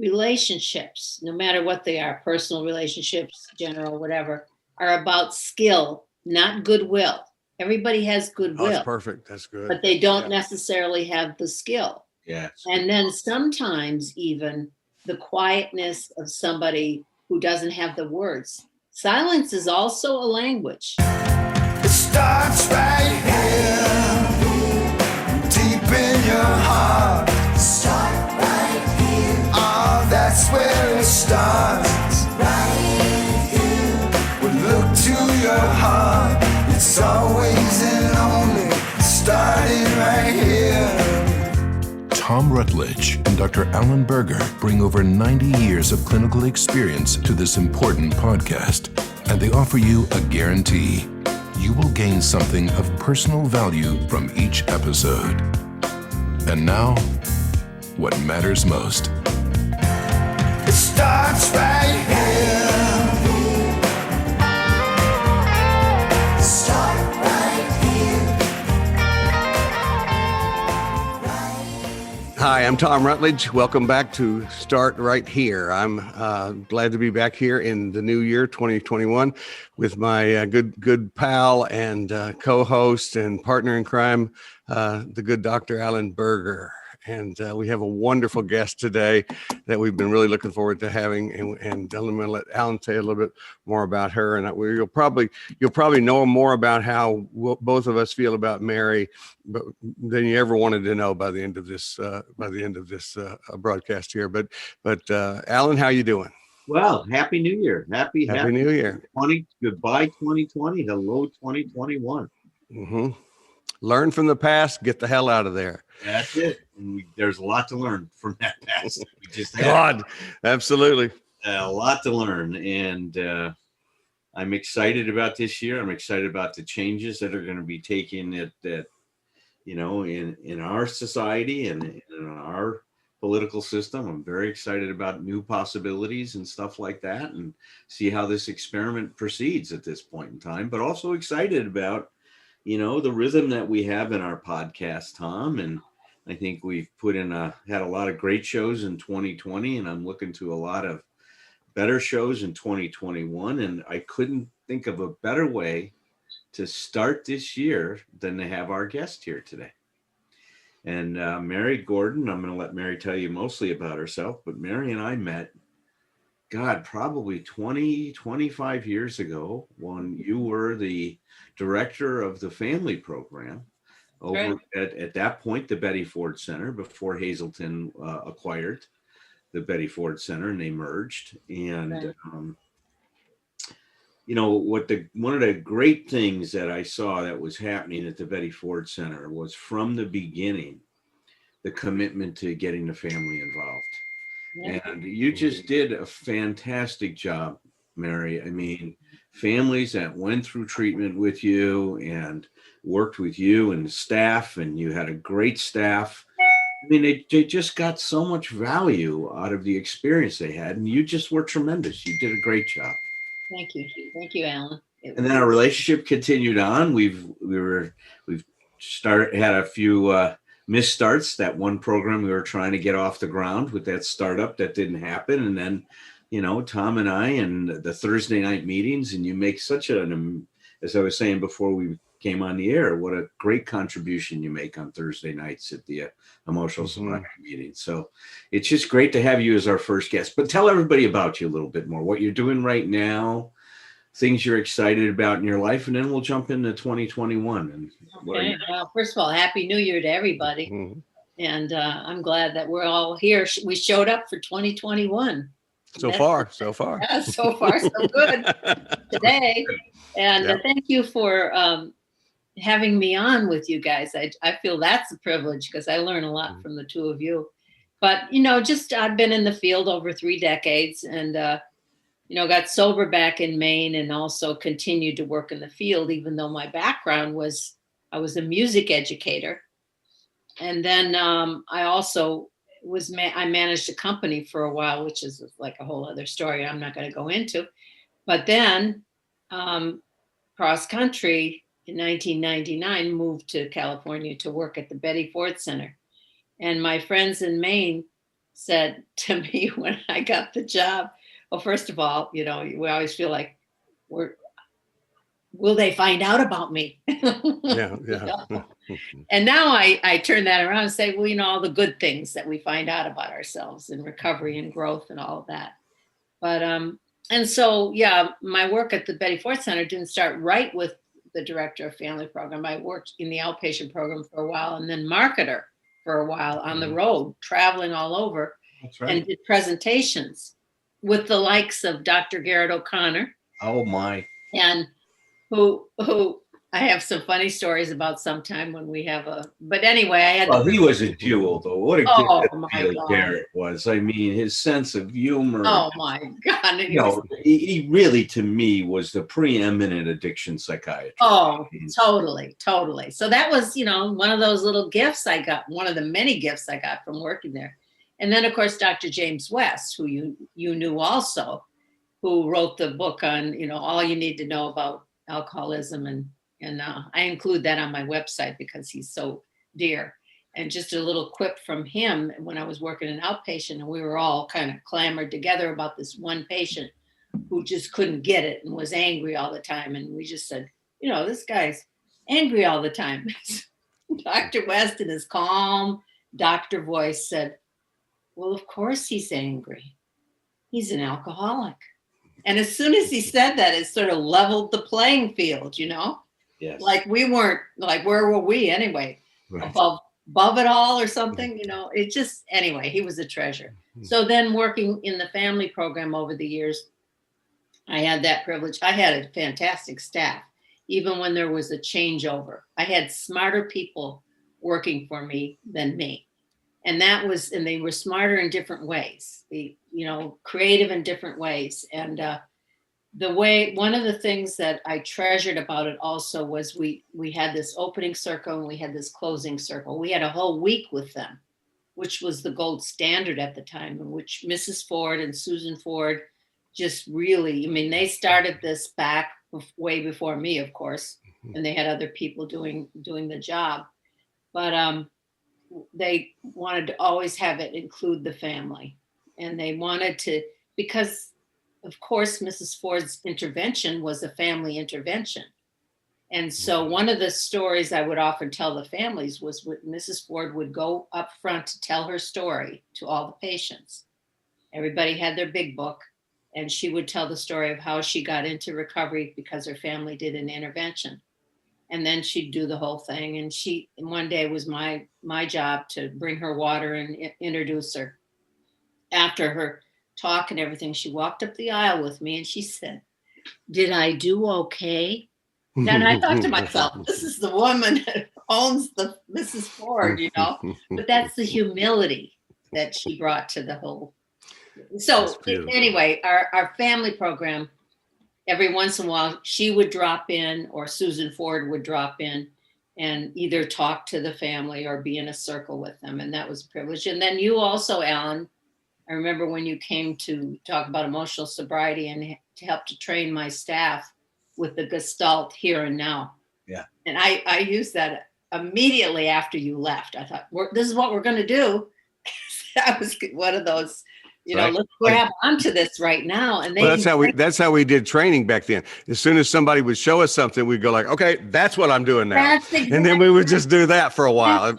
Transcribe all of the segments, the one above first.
relationships, no matter what they are, personal relationships, general, whatever, are about skill, not goodwill. Everybody has Oh, that's goodwill, perfect. That's good. but they don't necessarily have the skill. Yeah. And then sometimes even the quietness of somebody who doesn't have the words. Silence is also a language. It starts right here, deep in your heart. Start right here. Oh, that's where it starts. Right here. We look to your heart. It's always and only starting right here. Tom Rutledge and Dr. Alan Berger bring over 90 years of clinical experience to this important podcast, and they offer you a guarantee. You will gain something of personal value from each episode. And now, what matters most. It starts right here. Start right here. Hi, I'm Tom Rutledge. Welcome back to Start Right Here. I'm glad to be back here in the new year, 2021, with my good pal and co-host and partner in crime, the good Dr. Alan Berger. And we have a wonderful guest today that we've been really looking forward to having. And I'm going to let Alan say a little bit more about her. And you'll probably know more about how both of us feel about Mary, than you ever wanted to know by the end of this broadcast here. But Alan, how you doing? Well, Happy New Year. Happy New Year. Goodbye 2020. Hello 2021. Mm-hmm. Learn from the past. Get the hell out of there. That's it. And there's a lot to learn from that past. We just God, absolutely. A lot to learn. And I'm excited about this year. I'm excited about the changes that are going to be taken in our society and in our political system. I'm very excited about new possibilities and stuff like that, and see how this experiment proceeds at this point in time, but also excited about, the rhythm that we have in our podcast, Tom. And I think we've had a lot of great shows in 2020, and I'm looking to a lot of better shows in 2021. And I couldn't think of a better way to start this year than to have our guest here today. And Mary Gordon, I'm going to let Mary tell you mostly about herself, but Mary and I met, probably 25 years ago, when you were the director of the family program over at that point, the Betty Ford Center, before Hazleton acquired the Betty Ford Center and they merged. And one of the great things that I saw that was happening at the Betty Ford Center was, from the beginning, the commitment to getting the family involved. Yeah. And you just did a fantastic job, Mary. I mean, families that went through treatment with you and worked with you and the staff, and you had a great staff. I mean, they just got so much value out of the experience they had, and you just were tremendous. You did a great job. Thank you, Alan. And then our relationship continued on. We've had a few misstarts. That one program we were trying to get off the ground with that startup, that didn't happen. And then, Tom and I, and the Thursday night meetings, and you make such as I was saying before we came on the air, what a great contribution you make on Thursday nights at the emotional sobriety meeting. So it's just great to have you as our first guest. But tell everybody about you a little bit more, what you're doing right now, things you're excited about in your life, and then we'll jump into 2021. And okay. Well, first of all, Happy New Year to everybody. Mm-hmm. And I'm glad that we're all here. We showed up for 2021. So far. Yeah, so far, so good today. And thank you for having me on with you guys. I feel that's a privilege, because I learn a lot from the two of you. But, I've been in the field over 3 decades, and, got sober back in Maine, and also continued to work in the field, even though my background was, I was a music educator. And then I also I managed a company for a while, which is like a whole other story I'm not going to go into. But then cross country in 1999, moved to California to work at the Betty Ford Center. And my friends in Maine said to me when I got the job, well, first of all, we always feel like will they find out about me? Yeah. And now I turn that around and say, well, all the good things that we find out about ourselves in recovery and growth and all of that. But, and so, yeah, my work at the Betty Ford Center didn't start right with the director of family program. I worked in the outpatient program for a while and then marketer for a while on the road, traveling all over. That's right. And did presentations with the likes of Dr. Garrett O'Connor. Oh my. And who I have some funny stories about sometime when we have but anyway, I had. Well, he was a jewel, though. What a Oh, my gift God. Garrett was. I mean, his sense of humor. Oh my God. And He really, to me, was the preeminent addiction psychiatrist. Oh, totally. So that was, one of those little gifts I got, one of the many gifts I got from working there. And then, of course, Dr. James West, who you knew also, who wrote the book on, all you need to know about alcoholism. And I include that on my website because he's so dear. And just a little quip from him when I was working in outpatient, and we were all kind of clamored together about this one patient who just couldn't get it and was angry all the time. And we just said, this guy's angry all the time. Dr. West in his calm doctor voice said, well, of course he's angry. He's an alcoholic. And as soon as he said that, it sort of leveled the playing field, Yes. Like we weren't, like, where were we anyway? Right. Above it all or something, it just, anyway, he was a treasure. So then working in the family program over the years, I had that privilege. I had a fantastic staff, even when there was a changeover. I had smarter people working for me than me. And they were smarter in different ways, creative in different ways. And one of the things that I treasured about it also was we had this opening circle and we had this closing circle. We had a whole week with them, which was the gold standard at the time, in which Mrs. Ford and Susan Ford just really, they started this back way before me, of course, and they had other people doing the job. But they wanted to always have it include the family. And they wanted to, because of course, Mrs. Ford's intervention was a family intervention. And so one of the stories I would often tell the families was when Mrs. Ford would go up front to tell her story to all the patients. Everybody had their big book, and she would tell the story of how she got into recovery because her family did an intervention. And then she'd do the whole thing. And one day it was my job to bring her water and introduce her. After her talk and everything, she walked up the aisle with me and she said, did I do okay? And I thought to myself, this is the woman that owns the Mrs. Ford, but that's the humility that she brought to the whole. So anyway, our family program, every once in a while, she would drop in or Susan Ford would drop in and either talk to the family or be in a circle with them. And that was a privilege. And then you also, Alan, I remember when you came to talk about emotional sobriety and to help to train my staff with the Gestalt here and now. Yeah. And I used that immediately after you left. I thought, this is what we're going to do. That was one of those, Right. Let's grab onto this right now. And that's how we did training back then. As soon as somebody would show us something, we'd go like, okay, that's what I'm doing now. And then we would just do that for a while.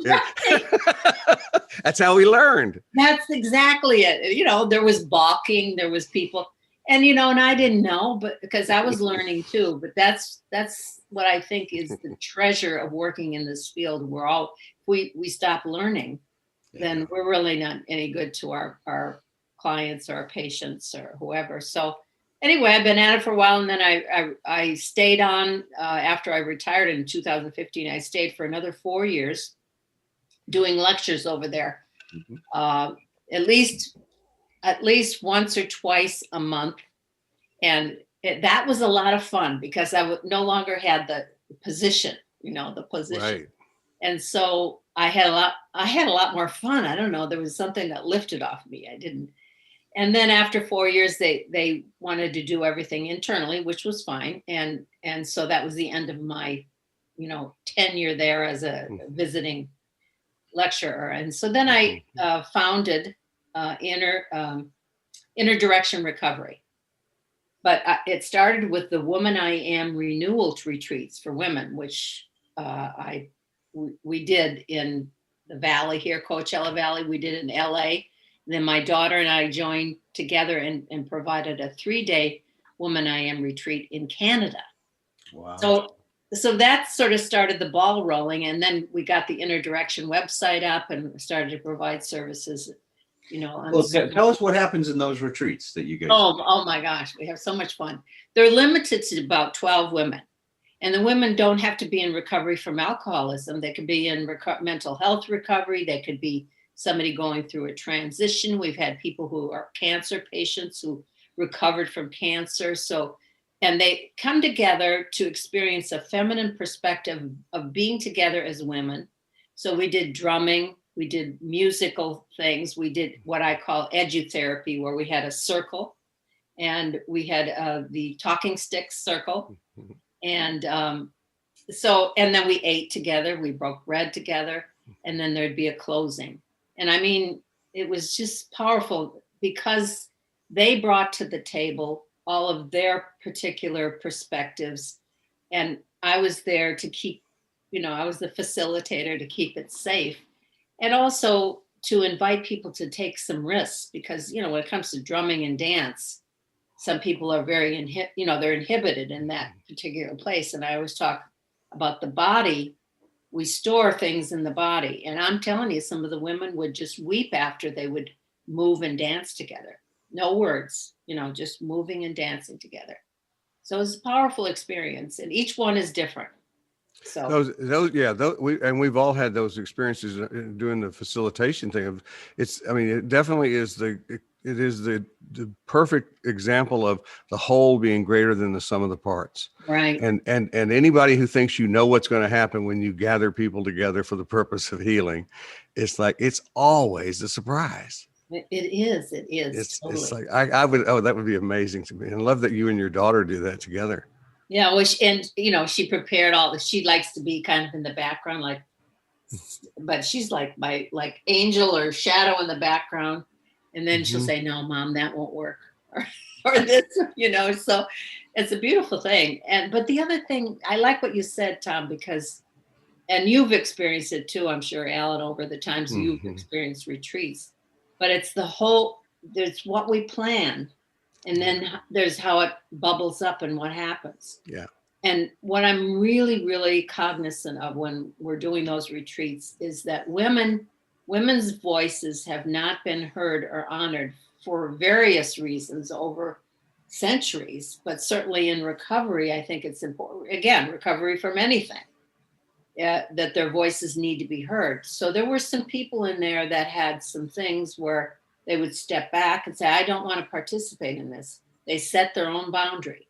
That's how we learned. That's exactly it. There was balking, there was people, and and I didn't know, but because I was learning too. But that's what I think is the treasure of working in this field. We stop learning, then we're really not any good to our clients or our patients or whoever. So anyway, I've been at it for a while, and then I stayed on after I retired in 2015. I stayed for another 4 years doing lectures over there, at least once or twice a month. And that was a lot of fun because I no longer had the position, the position. Right. And so I had a lot more fun. I don't know. There was something that lifted off me. I didn't. And then after 4 years, they wanted to do everything internally, which was fine. And so that was the end of my, tenure there as a visiting lecturer. And so then I founded inner direction recovery. But it started with the Woman I Am renewal retreats for women, which we did in the Valley here, Coachella Valley. We did in LA. And then my daughter and I joined together and provided a 3-day Woman I Am retreat in Canada. Wow. So that sort of started the ball rolling. And then we got the Inner Direction website up and started to provide services, Well, tell us what happens in those retreats that you guys. Oh my gosh, we have so much fun. They're limited to about 12 women. And the women don't have to be in recovery from alcoholism. They could be in mental health recovery. They could be somebody going through a transition. We've had people who are cancer patients who recovered from cancer. And they come together to experience a feminine perspective of being together as women. So we did drumming, we did musical things, we did what I call edutherapy, where we had a circle, and we had the talking sticks circle. And and then we ate together, we broke bread together, and then there'd be a closing. And I mean, it was just powerful because they brought to the table all of their particular perspectives. And I was there to keep, I was the facilitator to keep it safe. And also to invite people to take some risks because, when it comes to drumming and dance, some people are very, they're inhibited in that particular place. And I always talk about the body. We store things in the body. And I'm telling you, some of the women would just weep after they would move and dance together. No words, just moving and dancing together. So it's a powerful experience, and each one is different. So we've all had those experiences doing the facilitation thing. It definitely is the perfect example of the whole being greater than the sum of the parts. Right. And anybody who thinks what's going to happen when you gather people together for the purpose of healing, it's always a surprise. It is. It's totally. it's like that would be amazing to me. And I love that you and your daughter do that together. Yeah, she prepared she likes to be kind of in the background, but she's like my angel or shadow in the background. And then she'll say, "No, Mom, that won't work." Or this, so it's a beautiful thing. But the other thing, I like what you said, Tom, because, and you've experienced it too, I'm sure, Alan, over the times you've experienced retreats. But it's there's what we plan, and then there's how it bubbles up and what happens. Yeah. And what I'm really, really cognizant of when we're doing those retreats is that women's voices have not been heard or honored for various reasons over centuries, but certainly in recovery, I think it's important. Again, recovery from anything. That their voices need to be heard. So there were some people in there that had some things where they would step back and say, "I don't want to participate in this." They set their own boundary.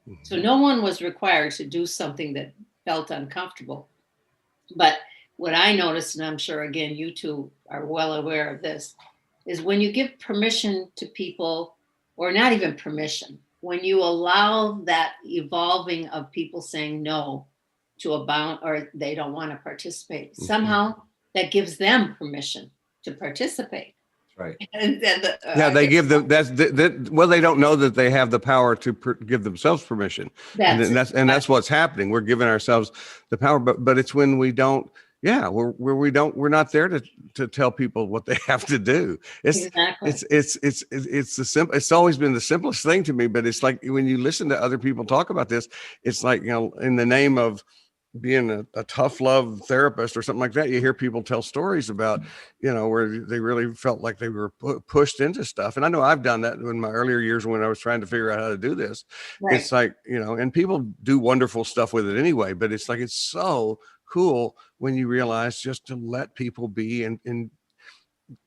Mm-hmm. So no one was required to do something that felt uncomfortable. But what I noticed, and I'm sure, again, you two are well aware of this, is when you give permission to people, or not even permission, when you allow that evolving of people saying no to a bound, or they don't want to participate, somehow that gives them permission to participate. Right. They give them they don't know that they have the power to give themselves permission. That's what's happening. We're giving ourselves the power, but it's when we don't. Yeah, we're not there to tell people what they have to do. It's the simple. It's always been the simplest thing to me. But it's like when you listen to other people talk about this, it's like, in the name of being a tough love therapist or something like that, you hear people tell stories about, where they really felt like they were pushed into stuff. And I know I've done that in my earlier years when I was trying to figure out how to do this. Right. It's like, and people do wonderful stuff with it anyway, but it's like, it's so cool when you realize just to let people be and when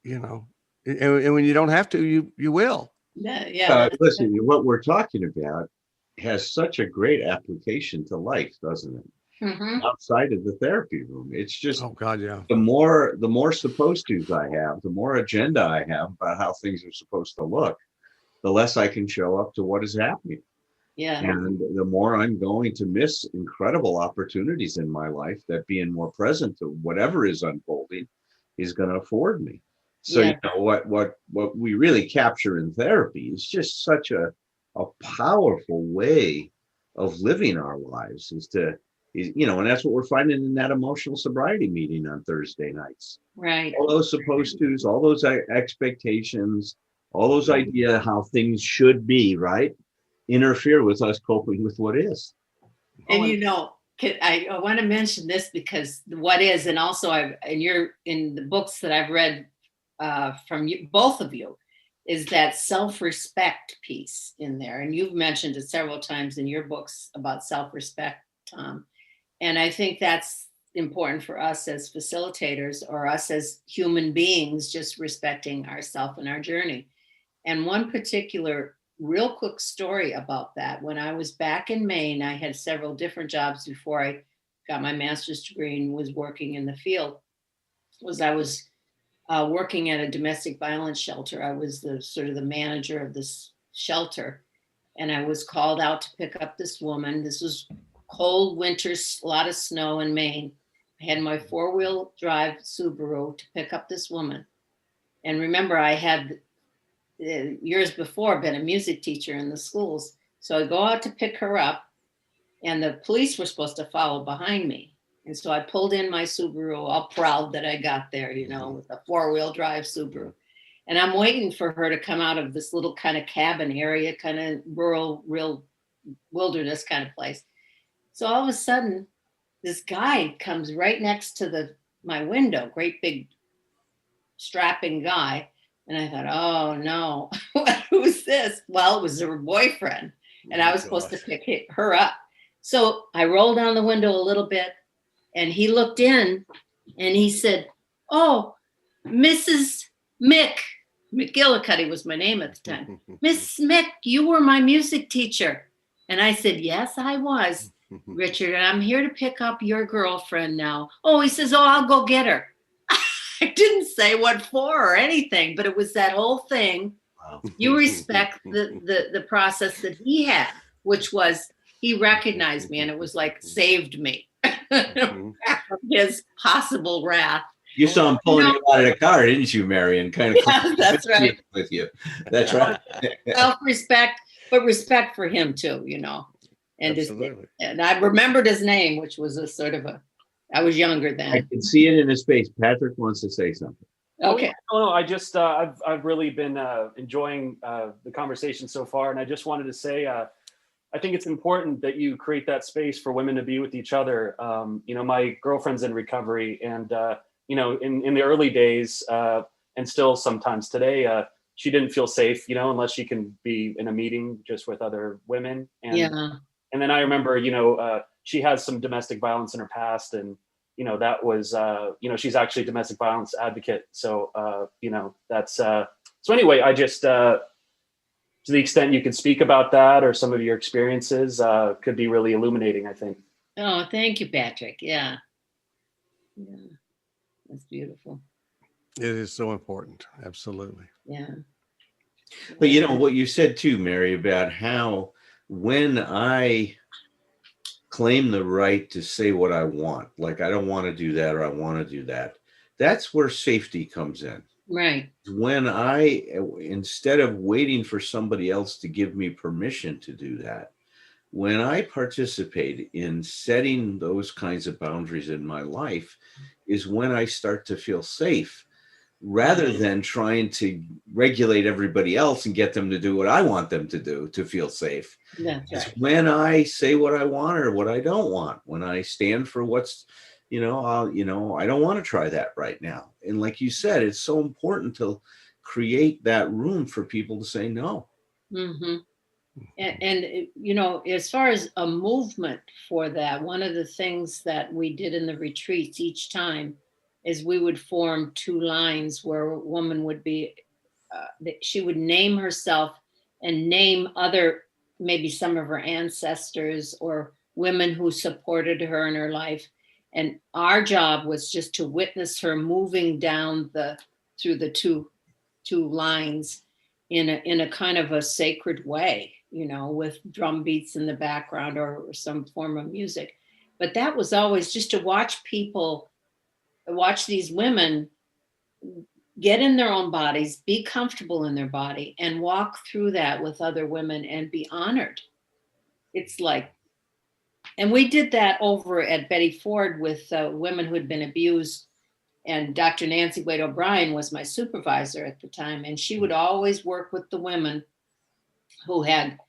you don't have to, you will. Yeah. Listen, what we're talking about has such a great application to life, doesn't it? Mm-hmm. Outside of the therapy room, it's just, oh God, yeah. The more supposed tos I have, the more agenda I have about how things are supposed to look, the less I can show up to what is happening. Yeah. And the more I'm going to miss incredible opportunities in my life that being more present to whatever is unfolding is going to afford me. So, Yeah. what we really capture in therapy is just such a powerful way of living our lives and that's what we're finding in that emotional sobriety meeting on Thursday nights. Right. All those supposed tos, all those expectations, all those idea how things should be, right, interfere with us coping with what is. And I want to mention this because what is, and also in the books that I've read from you, both of you, is that self-respect piece in there. And you've mentioned it several times in your books about self-respect, Tom. And I think that's important for us as facilitators or us as human beings, just respecting ourselves and our journey. And one particular real quick story about that, when I was back in Maine, I had several different jobs before I got my master's degree and was working in the field, I was working at a domestic violence shelter. I was the manager of this shelter. And I was called out to pick up this woman. This was cold winters, a lot of snow in Maine. I had my 4-wheel drive Subaru to pick up this woman. And remember, I had years before been a music teacher in the schools. So I go out to pick her up and the police were supposed to follow behind me. And so I pulled in my Subaru, all proud that I got there, with a 4-wheel drive Subaru. And I'm waiting for her to come out of this little kind of cabin area, kind of rural, real wilderness kind of place. So all of a sudden, this guy comes right next to my window, great big strapping guy. And I thought, oh no, who's this? Well, it was her boyfriend. And I was supposed to pick her up. So I rolled down the window a little bit and he looked in and he said, oh, Mrs. McGillicuddy was my name at the time. Miss Mick, you were my music teacher. And I said, yes, I was, Richard. And I'm here to pick up your girlfriend now. Oh, he says, oh, I'll go get her. I didn't say what for or anything, but it was that whole thing. Wow. You respect the process that he had, which was he recognized me and it was like saved me from his possible wrath. You saw him pulling you out of the car, didn't you, Marion? Kind of. Yeah, that's right. With you. That's right. Self-respect, but respect for him too, And Absolutely. And I remembered his name, which was I was younger then. I can see it in his face. Patrick wants to say something. Okay. No, I just I've really been enjoying the conversation so far, and I just wanted to say I think it's important that you create that space for women to be with each other. My girlfriend's in recovery, and in the early days, and still sometimes today, she didn't feel safe, unless she can be in a meeting just with other women. And then I remember, she has some domestic violence in her past, and that was she's actually a domestic violence advocate. So that's so anyway, I just to the extent you can speak about that or some of your experiences could be really illuminating, I think. Oh, thank you, Patrick. Yeah. That's beautiful. It is so important. Absolutely. Yeah. But what you said too, Mary, about how when I claim the right to say what I want, like I don't want to do that or I want to do that, that's where safety comes in. Right. When instead of waiting for somebody else to give me permission to do that, when I participate in setting those kinds of boundaries in my life is when I start to feel safe, rather than trying to regulate everybody else and get them to do what I want them to do to feel safe. That's right. It's when I say what I want or what I don't want, when I stand for what's, I don't want to try that right now. And like you said, it's so important to create that room for people to say no. Mm-hmm. And as far as a movement for that, one of the things that we did in the retreats each time is we would form 2 lines where a woman would be, she would name herself and name maybe some of her ancestors or women who supported her in her life. And our job was just to witness her moving down through the two lines in a kind of a sacred way, with drum beats in the background or some form of music. But that was always just to watch these women get in their own bodies, be comfortable in their body, and walk through that with other women and be honored. It's like, and we did that over at Betty Ford with women who had been abused. And Dr. Nancy Wade O'Brien was my supervisor at the time. And she would always work with the women who had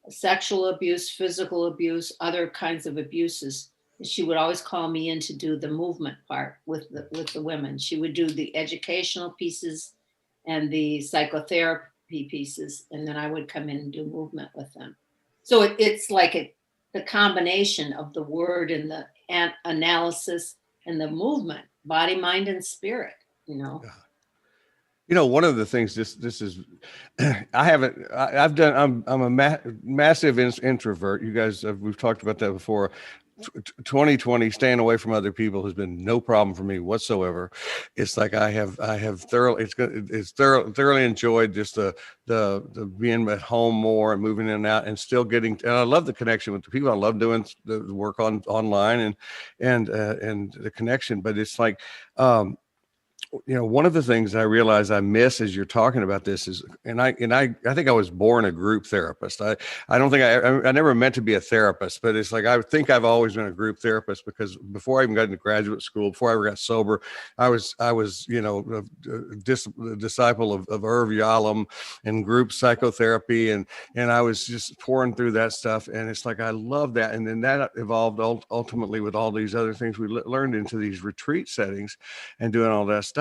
sexual abuse, physical abuse, other kinds of abuses. She would always call me in to do the movement part with the women. She would do the educational pieces and the psychotherapy pieces. And then I would come in and do movement with them. So it's like the combination of the word and the analysis and the movement, body, mind, and spirit, you know. Yeah. You know, one of the things this is, I'm a massive introvert. You guys, we've talked about that before. 2020, staying away from other people has been no problem for me whatsoever. It's like I have thoroughly enjoyed just the being at home more and moving in and out and still getting, and I love the connection with the people. I love doing the work online and the connection, but it's like, you know, one of the things I realize I miss as you're talking about this is, and I think I was born a group therapist. I don't think I never meant to be a therapist, but it's like, I think I've always been a group therapist because before I even got into graduate school, before I ever got sober, I was, you know, a disciple of Irv Yalom and group psychotherapy. And I was just pouring through that stuff. And it's like, I love that. And then that evolved ultimately with all these other things we learned into these retreat settings and doing all that stuff.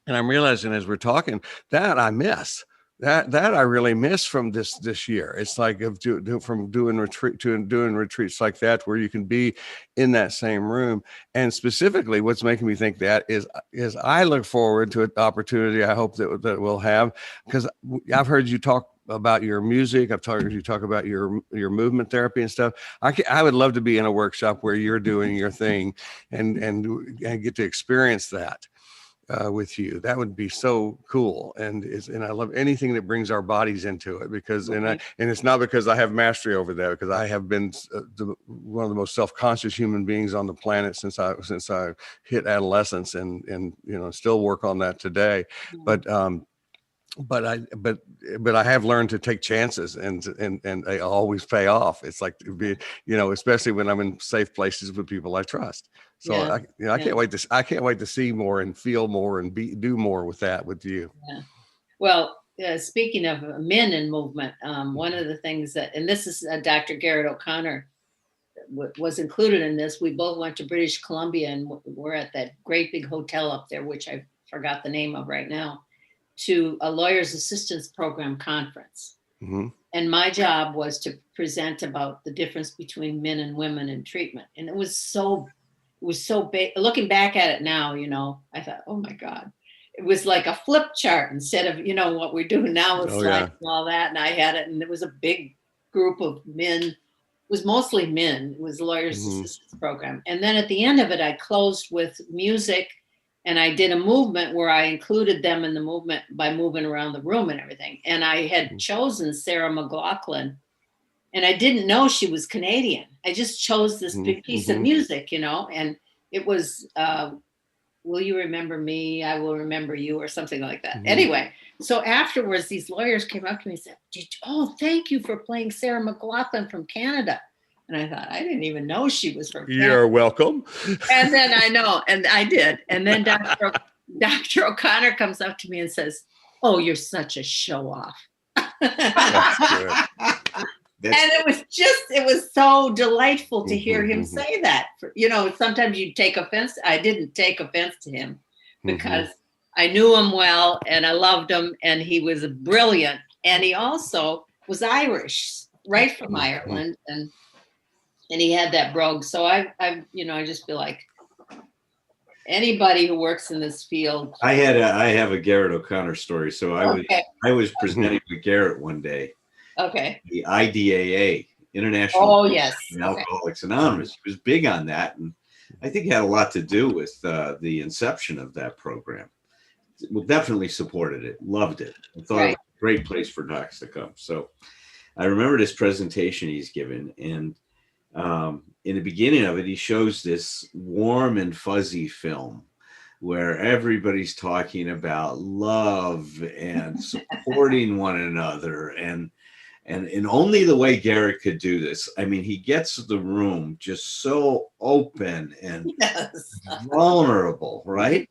And I'm realizing as we're talking that I miss that I really miss from this year. It's like from doing retreats like that, where you can be in that same room. And specifically what's making me think that is I look forward to an opportunity I hope that we'll have, because I've heard you talk about your music. I've heard you talk about your movement therapy and stuff. I would love to be in a workshop where you're doing your thing and get to experience that. With you, that would be so cool, and I love anything that brings our bodies into it, because and it's not because I have mastery over that, because I have been one of the most self-conscious human beings on the planet since I hit adolescence, and you know, still work on that today. But I have learned to take chances, and they always pay off. It's like, you know, especially when I'm in safe places with people I trust. So I can't wait to see more and feel more and do more with you. Yeah. Well, speaking of men in movement, one of the things that, and this is Dr. Garrett O'Connor was included in this. We both went to British Columbia, and we're at that great big hotel up there, which I forgot the name of right now, to a lawyer's assistance program conference. Mm-hmm. And my job was to present about the difference between men and women in treatment. And it was so looking back at it now, you know, I thought, oh my God, it was like a flip chart instead of, you know, what we're doing now with slides and all that. And I had it, and it was a big group of men. It was mostly men. It was a lawyer's assistance program. And then at the end of it, I closed with music. And I did a movement where I included them in the movement by moving around the room and everything. And I had chosen Sarah McLachlan, and I didn't know she was Canadian. I just chose this big piece of music, you know, and it was, Will You Remember Me? I Will Remember You, or something like that. Anyway, so afterwards, these lawyers came up to me and said, oh, thank you for playing Sarah McLachlan from Canada. And I thought, I didn't even know she was from Canada. You're welcome. And then I know, and I did. And then Dr. O'Connor comes up to me and says, oh, you're such a show off. That's good. And it was so delightful to hear him say that. You know, sometimes you take offense. I didn't take offense to him because I knew him well and I loved him, and he was brilliant. And he also was Irish, right from Ireland. And he had that brogue. So I just feel like anybody who works in this field. I have a Garrett O'Connor story. So I was presenting with Garrett one day. Okay. The IDAA, International Alcoholics Anonymous. He was big on that, and I think it had a lot to do with the inception of that program. Well, definitely supported it, loved it. I thought it was a great place for docs to come. So I remember this presentation he's given, and in the beginning of it, he shows this warm and fuzzy film where everybody's talking about love and supporting one another, and only the way Garrett could do this. I mean, he gets the room just so open and Yes. vulnerable, right?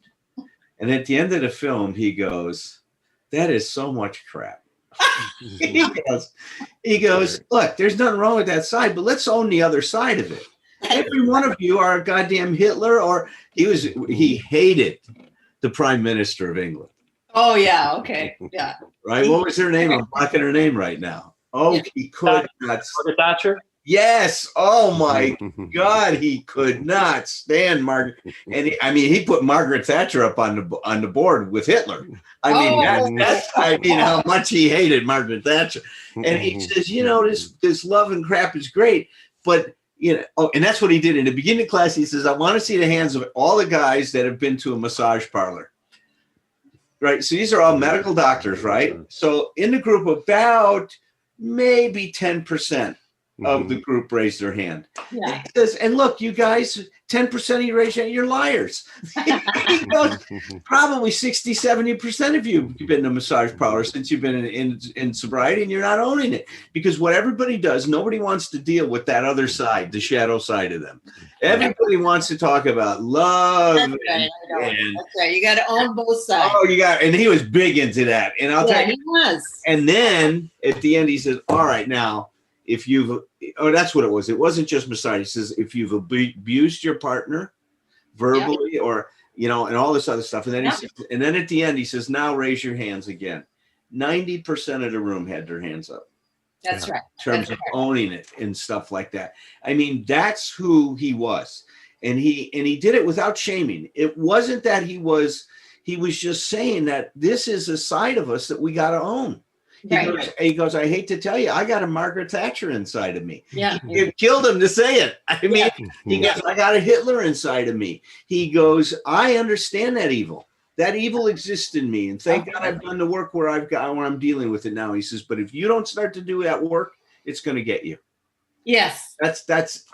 And at the end of the film, he goes, "That is so much crap." he goes, "Look, there's nothing wrong with that side, but let's own the other side of it. Every one of you are a goddamn Hitler," or he hated the Prime Minister of England. Oh yeah. Okay. Yeah. Right? What was her name? I'm blocking her name right now. Oh, Yeah. he could not. Margaret Thatcher. Yes. Oh my God, he could not stand Margaret. And he put Margaret Thatcher up on the board with Hitler. I mean, that's how much he hated Margaret Thatcher. And he says, this love and crap is great, but and that's what he did in the beginning of class. He says, "I want to see the hands of all the guys that have been to a massage parlor." Right. So these are all medical doctors, right? So in the group, about maybe 10% of the group raised their hand. Yeah. And he says, "And look, you guys, 10% of you raise your hand, you're liars." He goes, "Probably 60, 70% of you have been to a massage parlor since you've been in sobriety, and you're not owning it." Because what everybody does, nobody wants to deal with that other side, the shadow side of them. Everybody wants to talk about love. That's right. That's right. You got to own both sides. And he was big into that. And I'll tell you, he was. and then at the end, he says, "All right, now, that's what it was. It wasn't just massage." He says, "If you've abused your partner verbally or, and all this other stuff." And then and then at the end, he says, "Now raise your hands again." 90% of the room had their hands up. That's right. In terms of owning it and stuff like that. I mean, that's who he was. And he did it without shaming. It wasn't that he was just saying that this is a side of us that we got to own. He goes, "I hate to tell you, I got a Margaret Thatcher inside of me." Yeah. It killed him to say it. I mean, he goes, "I got a Hitler inside of me." He goes, "I understand that evil. That evil exists in me. And thank God I've done the work where I'm dealing with it now." He says, "But if you don't start to do that work, it's going to get you." Yes.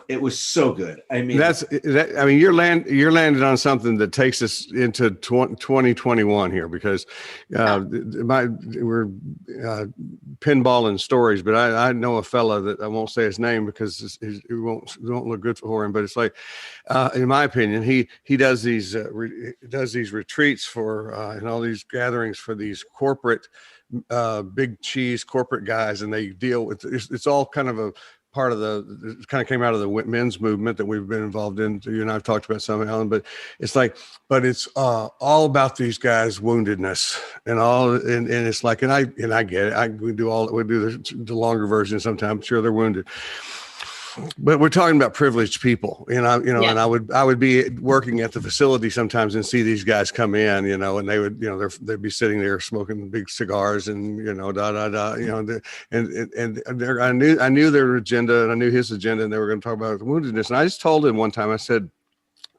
It was so good. I mean, you're landing on something that takes us into 2021 here, because we're pinballing stories, but I know a fella that I won't say his name because it won't look good for him, but it's like, in my opinion, he does these retreats for and all these gatherings for these corporate big cheese corporate guys, and they deal with it's all kind of a part of it kind of came out of the men's movement that we've been involved in. You and I've talked about some, Alan, but it's all about these guys' woundedness and it's like, and I get it. We do the longer version sometimes. Sure, they're wounded, but we're talking about privileged people, and I would be working at the facility sometimes and see these guys come in, and they would, they'd be sitting there smoking big cigars and, I knew their agenda and I knew his agenda, and they were going to talk about woundedness. And I just told him one time, I said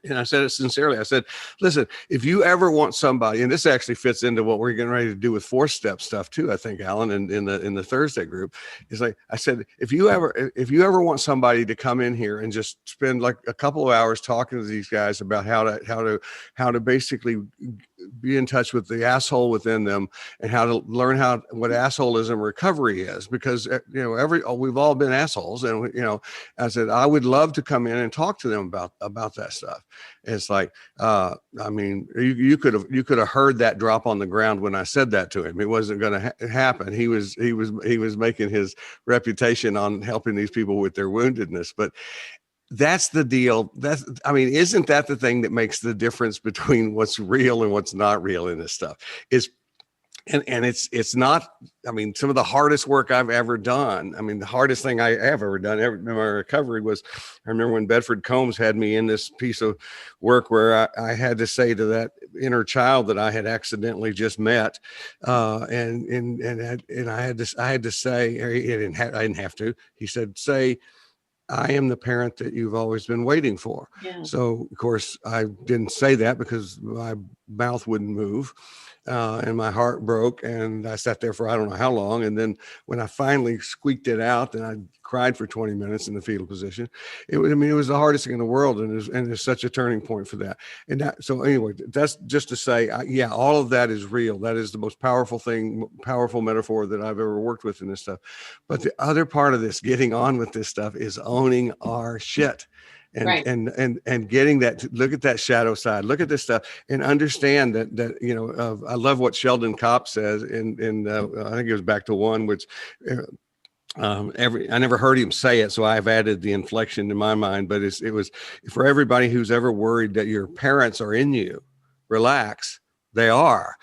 it sincerely. I said, "Listen, if you ever want somebody," and this actually fits into what we're getting ready to do with 4-step stuff too, I think, Alan, in the Thursday group, is like, I said, if you ever want somebody to come in here and just spend like a couple of hours talking to these guys about how to basically be in touch with the asshole within them and how to learn what assholism recovery is, because we've all been assholes, and I said I would love to come in and talk to them about that stuff. It's like, you could have heard that drop on the ground when I said that to him. It wasn't going to happen. He was making his reputation on helping these people with their woundedness, but that's the deal. Isn't that the thing that makes the difference between what's real and what's not real in this stuff? It's not, some of the hardest work I've ever done. The hardest thing I have ever done in my recovery was, I remember when Bedford Combs had me in this piece of work where I had to say to that inner child that I had accidentally just met, and I had to say, I didn't have to. He said, "Say, I am the parent that you've always been waiting for." Yeah. So, of course, I didn't say that because my mouth wouldn't move. and my heart broke, and I sat there for I don't know how long. And then when I finally squeaked it out, and I cried for 20 minutes in the fetal position. It was the hardest thing in the world, and it's such a turning point for that. And that, so anyway, that's just to say, yeah, all of that is real. That is the most powerful metaphor that I've ever worked with in this stuff. But the other part of this, getting on with this stuff, is owning our shit. And, Right. and getting that, look at that shadow side, look at this stuff, and understand that I love what Sheldon Kopp says in I think it was Back to One, which I never heard him say it, so I've added the inflection in my mind, but it was for everybody who's ever worried that your parents are in you, relax. They are,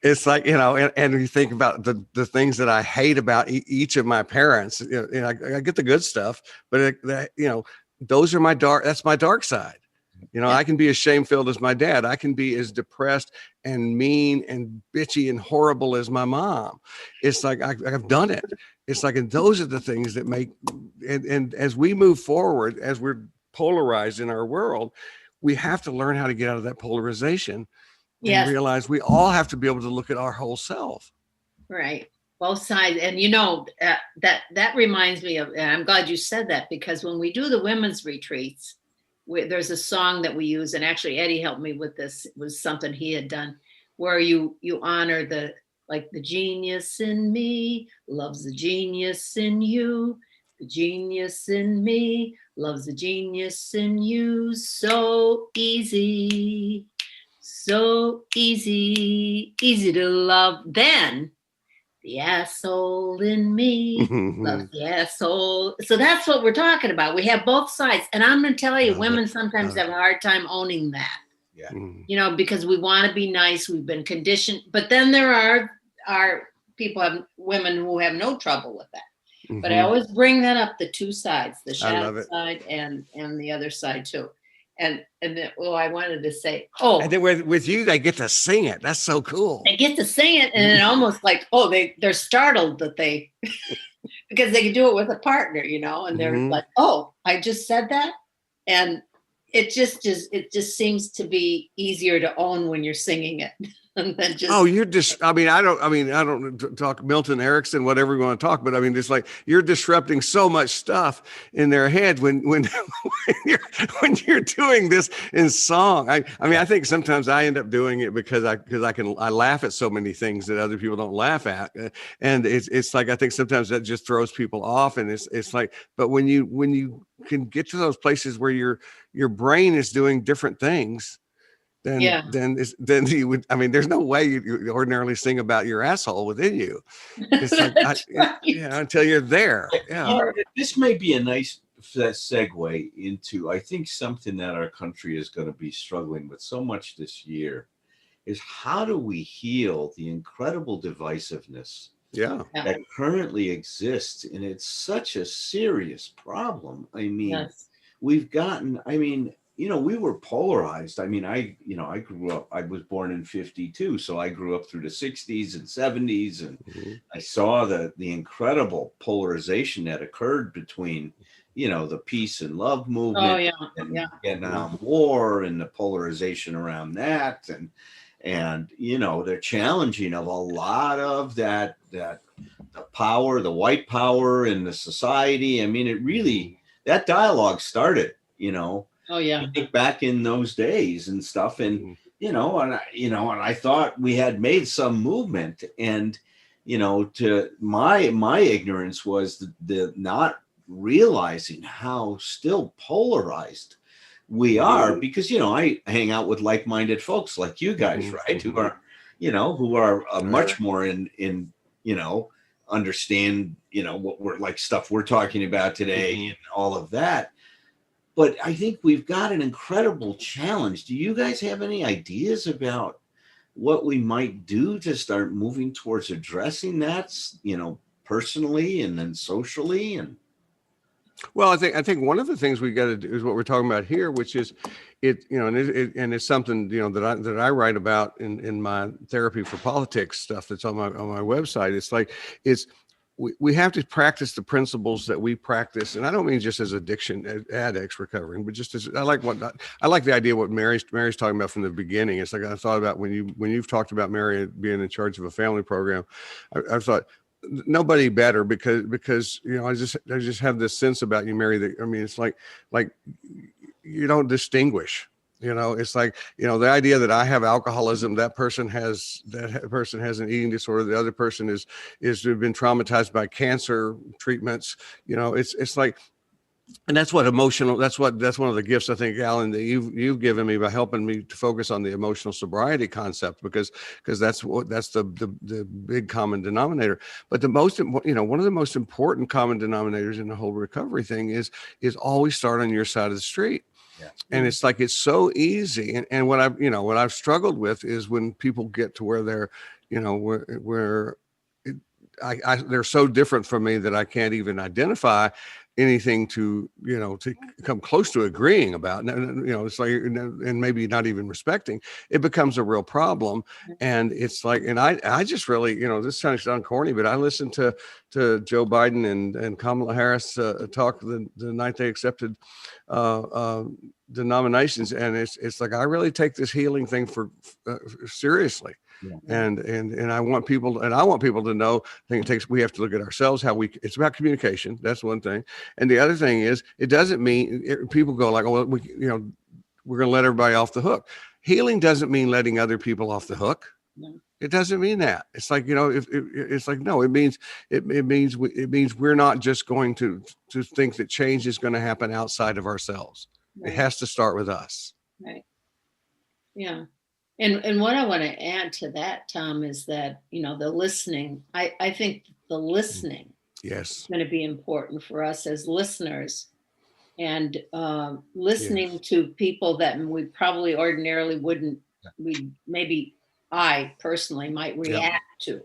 it's like, and you think about the things that I hate about each of my parents. I get the good stuff, but those are that's my dark side. I can be as shame-filled as my dad. I can be as depressed and mean and bitchy and horrible as my mom. It's like I've done it. It's like, and those are the things that make, and as we move forward, as we're polarized in our world, we have to learn how to get out of that polarization and realize we all have to be able to look at our whole self. Right. Both sides. And that reminds me of, and I'm glad you said that, because when we do the women's retreats, there's a song that we use, and actually Eddie helped me with this. It was something he had done, where you honor the genius in me loves the genius in you. The genius in me loves the genius in you. So easy to love. Then the asshole in me loves the asshole. So that's what we're talking about. We have both sides. And I'm going to tell you, women sometimes have a hard time owning that. Yeah. Because we want to be nice. We've been conditioned. But then there are women who have no trouble with that. Mm-hmm. But I always bring that up, the two sides, the shadow side and the other side too. And then, I wanted to say, and then with you, they get to sing it. That's so cool. They get to sing it, and it almost like, they're startled that they, because they can do it with a partner, and they're like, I just said that, and it just seems to be easier to own when you're singing it. Than just, I don't talk Milton Erickson, whatever you want to talk, but it's like you're disrupting so much stuff in their head when you're doing this in song. I think sometimes I end up doing it because I laugh at so many things that other people don't laugh at, and it's like I think sometimes that just throws people off, and it's like, but when you can get to those places where your brain is doing different things, then you would, there's no way you ordinarily sing about your asshole within you. It's like, until you're there. Yeah. This may be a nice segue into, I think, something that our country is going to be struggling with so much this year is how do we heal the incredible divisiveness that currently exists? And it's such a serious problem. We've gotten, we were polarized. I grew up, I was born in 52. So I grew up through the 60s and 70s. And I saw the incredible polarization that occurred between, the peace and love movement and Vietnam War and the polarization around that. And they're challenging of a lot of that the power, the white power in the society. It really, that dialogue started, I think back in those days and stuff, and and I thought we had made some movement, and to my ignorance was the not realizing how still polarized we are, because I hang out with like-minded folks like you guys, right, who are much more in understand what we're like, stuff we're talking about today and all of that. But I think we've got an incredible challenge. Do you guys have any ideas about what we might do to start moving towards addressing that, personally and then socially? And well, I think one of the things we got to do is what we're talking about here, which is and it's something that I write about in my therapy for politics stuff that's on my website. It's like we have to practice the principles that we practice. And I don't mean just as addicts recovering, but just as I like the idea of what Mary's talking about from the beginning. It's like I thought about when you've talked about Mary being in charge of a family program. I thought nobody better because I just have this sense about you, Mary, that, I mean, it's like you don't distinguish. It's like, the idea that I have alcoholism, that person has an eating disorder, the other person is been traumatized by cancer treatments. It's like, and that's one of the gifts I think, Alan, that you've given me by helping me to focus on the emotional sobriety concept, because that's the big common denominator. But one of the most important common denominators in the whole recovery thing is always start on your side of the street. Yeah. And it's like, it's so easy. And what I've struggled with is when people get to where they're, they're so different from me that I can't even identify anything to come close to agreeing about. It's like, and maybe not even respecting, it becomes a real problem. And it's like, and I just really, this sounds corny, but I listened to Joe Biden and Kamala Harris talk the night they accepted the nominations. And it's like, I really take this healing thing seriously. Yeah. And I want people to know, we have to look at ourselves, it's about communication. That's one thing. And the other thing is, it doesn't mean people go like, oh, well, we're going to let everybody off the hook. Healing doesn't mean letting other people off the hook. No. It doesn't mean that. It's like, it's like, no, it means we're not just going to think that change is going to happen outside of ourselves. Right. It has to start with us. Right. Yeah. And what I want to add to that, Tom, is that, the listening, I think the listening is going to be important for us as listeners, and listening to people that we probably ordinarily wouldn't, I personally might react to.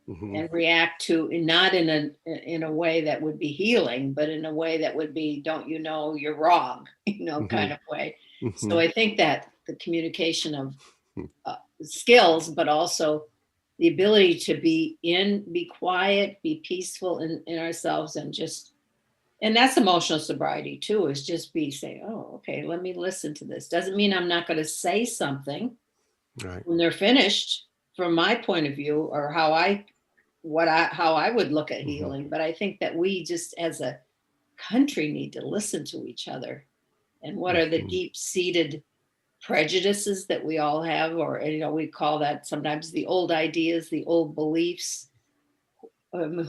Mm-hmm. And react to, not in a way that would be healing, but in a way that would be, don't you're wrong, mm-hmm. kind of way. Mm-hmm. So I think that the communication of skills, but also the ability to be quiet, be peaceful in ourselves, and that's emotional sobriety too, is just say, oh, okay, let me listen to this. Doesn't mean I'm not going to say something when they're finished from my point of view, or how I would look at healing. Mm-hmm. But I think that we just as a country need to listen to each other, and what are the deep-seated prejudices that we all have, or we call that sometimes the old ideas, the old beliefs.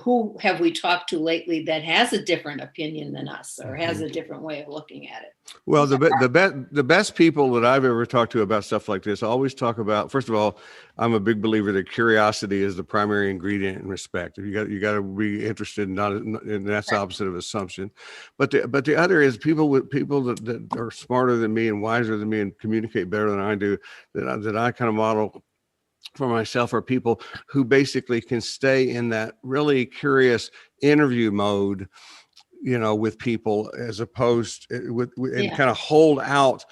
Who have we talked to lately that has a different opinion than us, or has a different way of looking at it? Well, the best people that I've ever talked to about stuff like this always talk about, first of all, I'm a big believer that curiosity is the primary ingredient in respect. You got to be interested, and that's the opposite of assumption. But the other is people that are smarter than me and wiser than me and communicate better than I do, that I kind of model for myself, are people who basically can stay in that really curious interview mode, with people, as opposed with kind of hold out,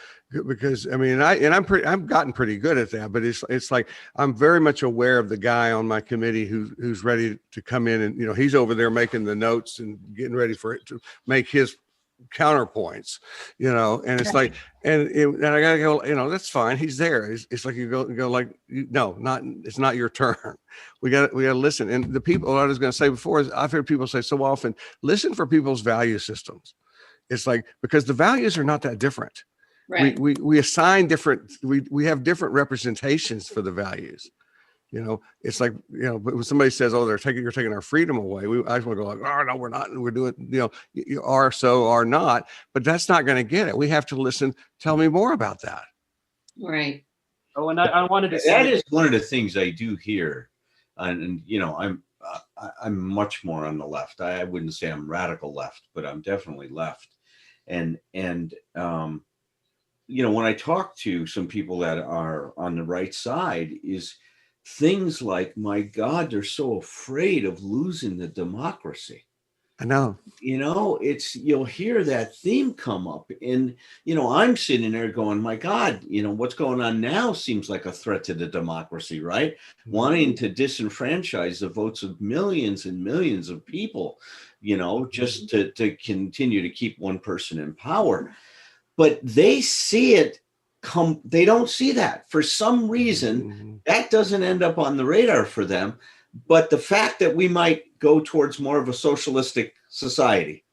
because I mean, I've gotten pretty good at that, but it's like, I'm very much aware of the guy on my committee who's ready to come in, and he's over there making the notes and getting ready for it to make his counterpoints, and it's like, and I gotta go, that's fine. He's there. It's like you go like, no, it's not your turn. We got to listen. And the people, what I was going to say before is, I've heard people say so often, listen for people's value systems. It's like, because the values are not that different. Right. We assign different, we have different representations for the values. It's like, but when somebody says, oh, you're taking our freedom away, I just want to go like, oh, no, we're not. We're doing, you are, so are not, but that's not going to get it. We have to listen. Tell me more about that. Right. Oh, and I wanted to say, that is one of the things I do hear. And I'm much more on the left. I wouldn't say I'm radical left, but I'm definitely left. And when I talk to some people that are on the right side, is things like, my God, they're so afraid of losing the democracy. I know. You'll hear that theme come up, and I'm sitting there going, my God, what's going on now seems like a threat to the democracy, right? Wanting to disenfranchise the votes of millions and millions of people, just to continue to keep one person in power. But they see it they don't see that for some reason. That doesn't end up on the radar for them. But the fact that we might go towards more of a socialistic society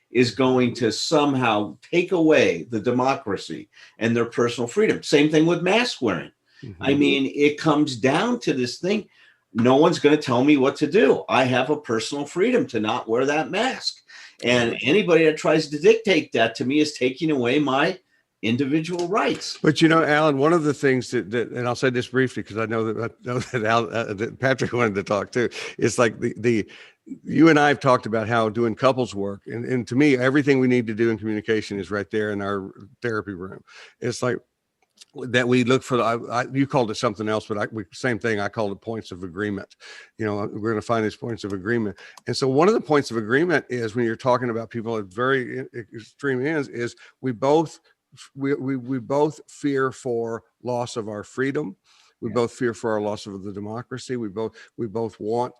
is going to somehow take away the democracy and their personal freedom. Same thing with mask wearing. I mean, it comes down to this thing. No one's going to tell me what to do. I have a personal freedom to not wear that mask. And anybody that tries to dictate that to me is taking away my individual rights. But Alan, one of the things that and I'll say this briefly because I know that that Patrick wanted to talk too. It's like the you and I have talked about how doing couples work, and to me, everything we need to do in communication is right there in our therapy room. It's like that we look for. You called it something else, but same thing. I called it points of agreement. We're going to find these points of agreement, and so one of the points of agreement is when you're talking about people at very extreme ends is we both fear for loss of our freedom. We both fear for our loss of the democracy. We both want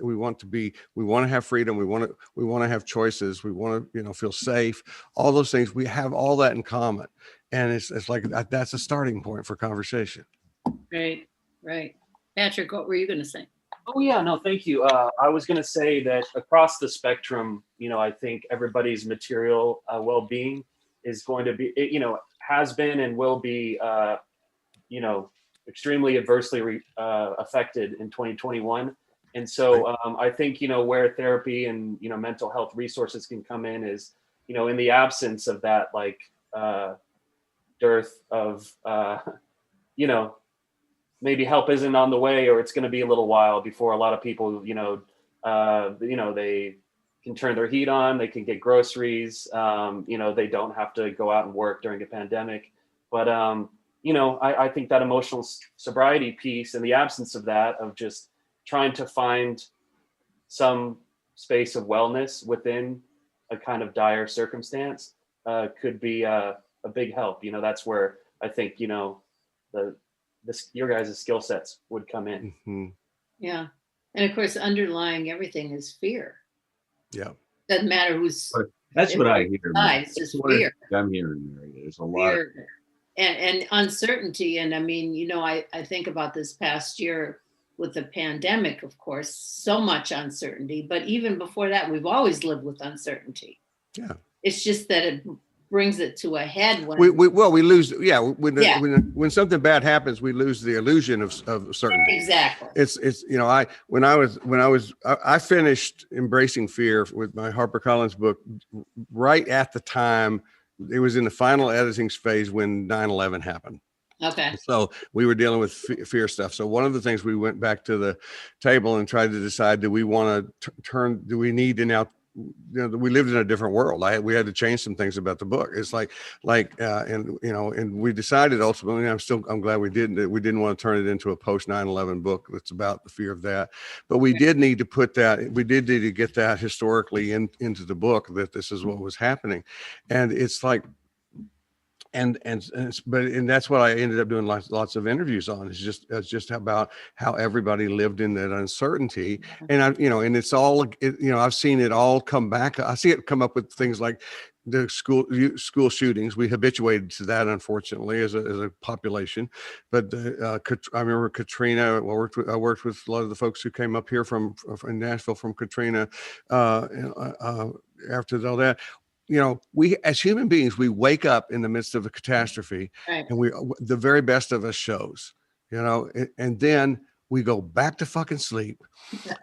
we want to have freedom. We want to have choices. We want to, feel safe, all those things. We have all that in common. And it's like, that's a starting point for conversation. Right. Patrick, what were you going to say? Oh yeah, no, thank you. I was going to say that across the spectrum, I think everybody's material well-being is going to be, has been and will be, extremely adversely affected in 2021. And so I think, where therapy and, mental health resources can come in is, in the absence of that, like dearth of, maybe help isn't on the way, or it's going to be a little while before a lot of people, they can turn their heat on, they can get groceries, they don't have to go out and work during a pandemic. But, I think that emotional sobriety piece and the absence of that, of just trying to find some space of wellness within a kind of dire circumstance could be a big help. That's where I think, your guys' skill sets would come in. Mm-hmm. Yeah. And of course, underlying everything is fear. Yeah. Doesn't matter who's. That's what I hear. It's just fear. I'm hearing, Mary. There's a lot of and uncertainty. And I mean, I think about this past year with the pandemic, of course, so much uncertainty. But even before that, we've always lived with uncertainty. Yeah. It's just that it brings it to a head when we lose. Yeah. When something bad happens, we lose the illusion of certainty. Exactly. It's I finished Embracing Fear with my HarperCollins book right at the time. It was in the final editing phase when 9/11 happened. Okay. So we were dealing with fear stuff. So one of the things, we went back to the table and tried to decide, do we want to do we need to now, we lived in a different world. We had to change some things about the book. It's and we decided ultimately, I'm glad we didn't want to turn it into a post 9/11 book that's about the fear of that. But we did need to get that historically into the book, that this is what was happening. And it's like, and that's what I ended up doing lots of interviews on. It's just about how everybody lived in that uncertainty. And and it's all, I've seen it all come back. I see it come up with things like the school shootings. We habituated to that, unfortunately, as a population. But I remember Katrina. I worked with a lot of the folks who came up here from Nashville from Katrina. After all that, we as human beings, we wake up in the midst of a catastrophe, right, and the very best of us shows, and then we go back to fucking sleep,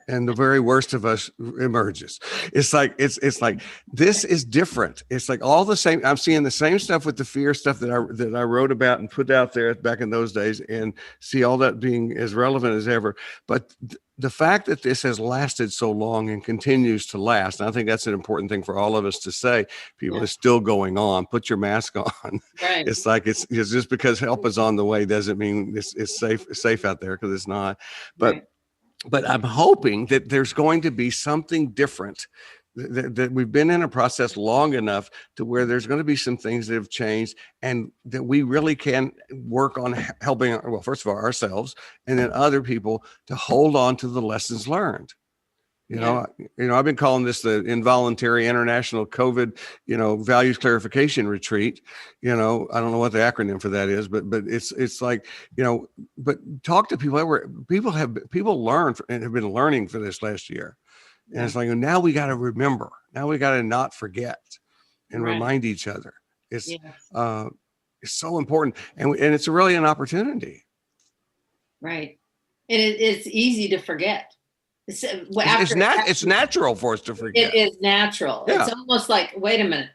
and the very worst of us emerges. It's like this is different. It's like all the same. I'm seeing the same stuff with the fear stuff that I wrote about and put out there back in those days, and see all that being as relevant as ever. But the fact that this has lasted so long and continues to last, and I think that's an important thing for all of us to say, people, it's still going on. Put your mask on. Right. It's like it's just because help is on the way doesn't mean it's safe out there, because it's not. But I'm hoping that there's going to be something different that we've been in a process long enough to where there's going to be some things that have changed, and that we really can work on helping, well, first of all, ourselves, and then other people to hold on to the lessons learned. You know, I've been calling this the involuntary international COVID, values clarification retreat. I don't know what the acronym for that is, but it's like, but talk to people. People learn and have been learning for this last year. And it's like, now we got to remember, now we got to not forget and remind each other. It's so important. And it's really an opportunity. Right. And it's easy to forget. It's natural for us to forget. It is natural. Yeah. It's almost like, wait a minute.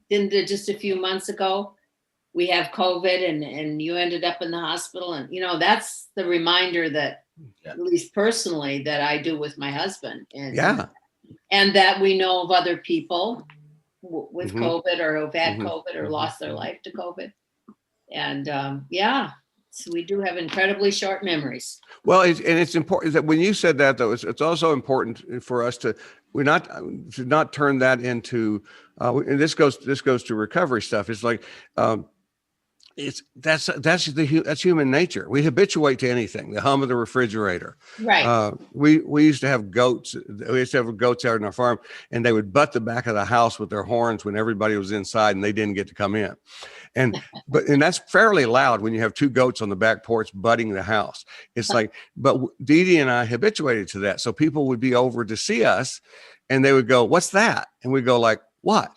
Didn't just a few months ago, we have COVID and you ended up in the hospital. And, that's the reminder that, at least personally, that I do with my husband. And that we know of other people with COVID or who've had COVID or lost their life to COVID. And so we do have incredibly short memories. Well, it's important that when you said that, though, it's also important for us to not turn that into, and this goes to recovery stuff. It's like, that's human nature. We habituate to anything, the hum of the refrigerator. Right. We used to have goats. We used to have goats out in our farm, and they would butt the back of the house with their horns when everybody was inside and they didn't get to come in. And that's fairly loud when you have two goats on the back porch butting the house. It's like, but Dee Dee and I habituated to that. So people would be over to see us and they would go, "What's that?" And we go like, "What?"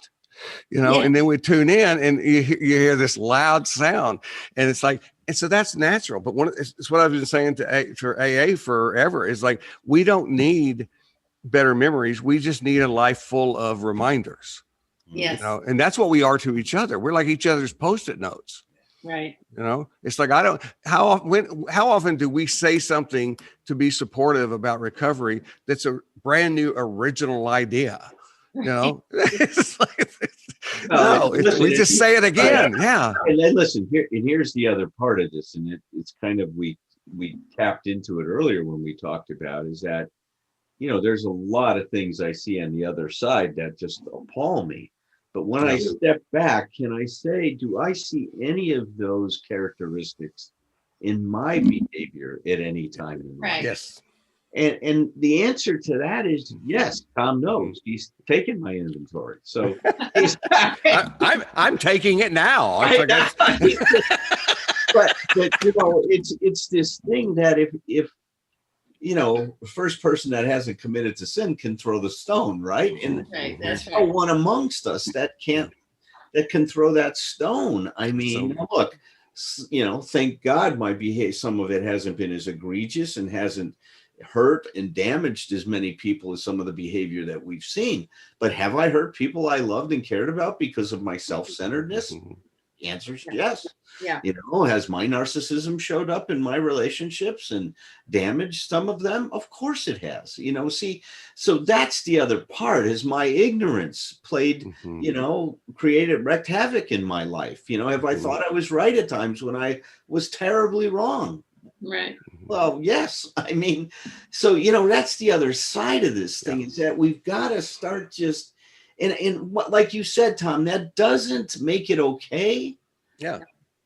And then we tune in and you hear this loud sound, and it's like, and so that's natural. But it's what I've been saying for AA forever is like, we don't need better memories. We just need a life full of reminders. Yes. And that's what we are to each other. We're like each other's Post-it notes. Right. It's like, how often do we say something to be supportive about recovery that's a brand new original idea? It's like, we just say it again. Yeah. And then listen, here's the other part of this, and it's kind of, we tapped into it earlier when we talked about, is that, there's a lot of things I see on the other side that just appall me. But when I step back, can I say, do I see any of those characteristics in my behavior at any time in life? Yes. And the answer to that is yes. Tom knows. He's taken my inventory. So I'm taking it now. But it's this thing that if the first person that hasn't committed to sin can throw the stone, right? And that's right. One amongst us that can throw that stone. I mean, look, thank God some of it hasn't been as egregious and hasn't hurt and damaged as many people as some of the behavior that we've seen. But have I hurt people I loved and cared about because of my self-centeredness? The answer is yes. Yeah. Has my narcissism showed up in my relationships and damaged some of them? Of course it has. So that's the other part, is my ignorance played, wreaked havoc in my life. Have I thought I was right at times when I was terribly wrong? Right. Well, yes. I mean, so, that's the other side of this thing, is that we've got to start just, and what, like you said, Tom, that doesn't make it okay. Yeah.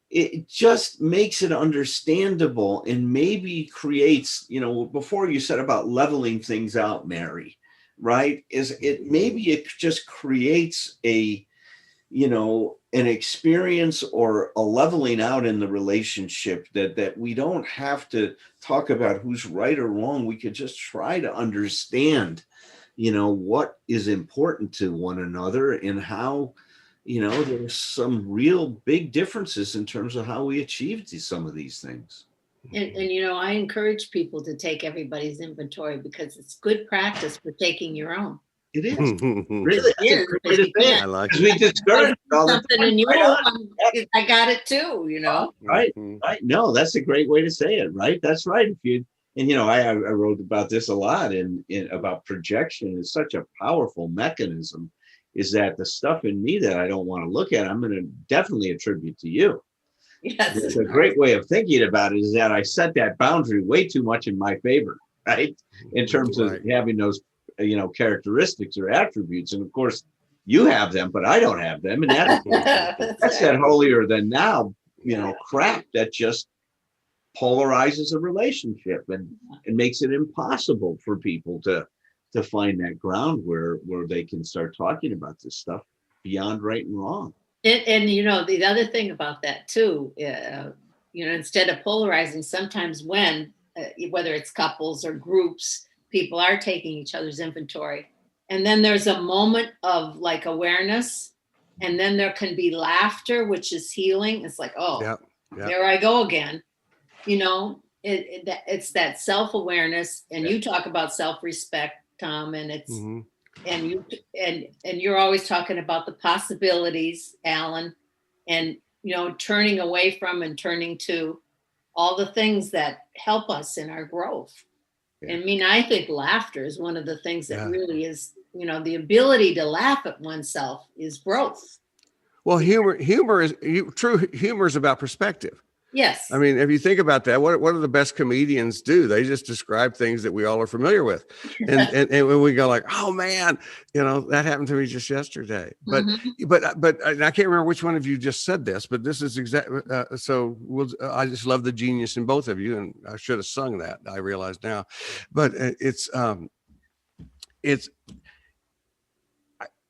It just makes it understandable and maybe creates, before you said about leveling things out, Mary, right? Maybe it just creates an experience or a leveling out in the relationship that we don't have to talk about who's right or wrong. We could just try to understand, what is important to one another and how, there's some real big differences in terms of how we achieved some of these things. And I encourage people to take everybody's inventory, because it's good practice for taking your own. It is. Really? I like it. We discourage something in you. I got it too, Right. Right. No, that's a great way to say it. Right. That's right. I wrote about this a lot in about projection is such a powerful mechanism, is that the stuff in me that I don't want to look at, I'm going to definitely attribute to you. Yes. It's a great way of thinking about it, is that I set that boundary way too much in my favor, right? In terms of having those characteristics or attributes. And of course, you have them, but I don't have them. And that's that holier than now, crap that just polarizes a relationship and makes it impossible for people to find that ground where they can start talking about this stuff beyond right and wrong. And the other thing about that too, instead of polarizing, sometimes when, whether it's couples or groups, people are taking each other's inventory. And then there's a moment of like awareness, and then there can be laughter, which is healing. It's like, there I go again. It's that self-awareness, and you talk about self-respect, Tom, and it's, and you're always talking about the possibilities, Alan, and, turning away from and turning to all the things that help us in our growth. I mean, I think laughter is one of the things that really is, the ability to laugh at oneself is growth. Well, humor is about perspective. Yes. I mean, if you think about that, what do the best comedians do? They just describe things that we all are familiar with. And when we go like, oh man, that happened to me just yesterday. But and I can't remember which one of you just said this, but this is exactly, I just love the genius in both of you. And I should have sung that, I realize now, but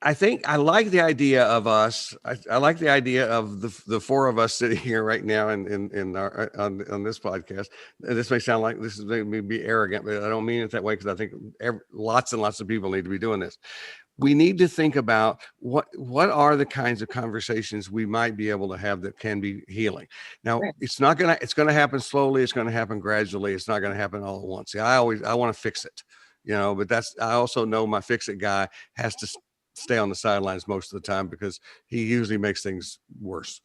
I think I like the idea of us. I like the idea of the four of us sitting here right now on this podcast. This may sound like this is maybe be arrogant, but I don't mean it that way, because I think lots and lots of people need to be doing this. We need to think about what are the kinds of conversations we might be able to have that can be healing. Now, it's going to happen slowly. It's going to happen gradually. It's not going to happen all at once. See, I want to fix it, but I also know my fix it guy has to stay on the sidelines most of the time, because he usually makes things worse.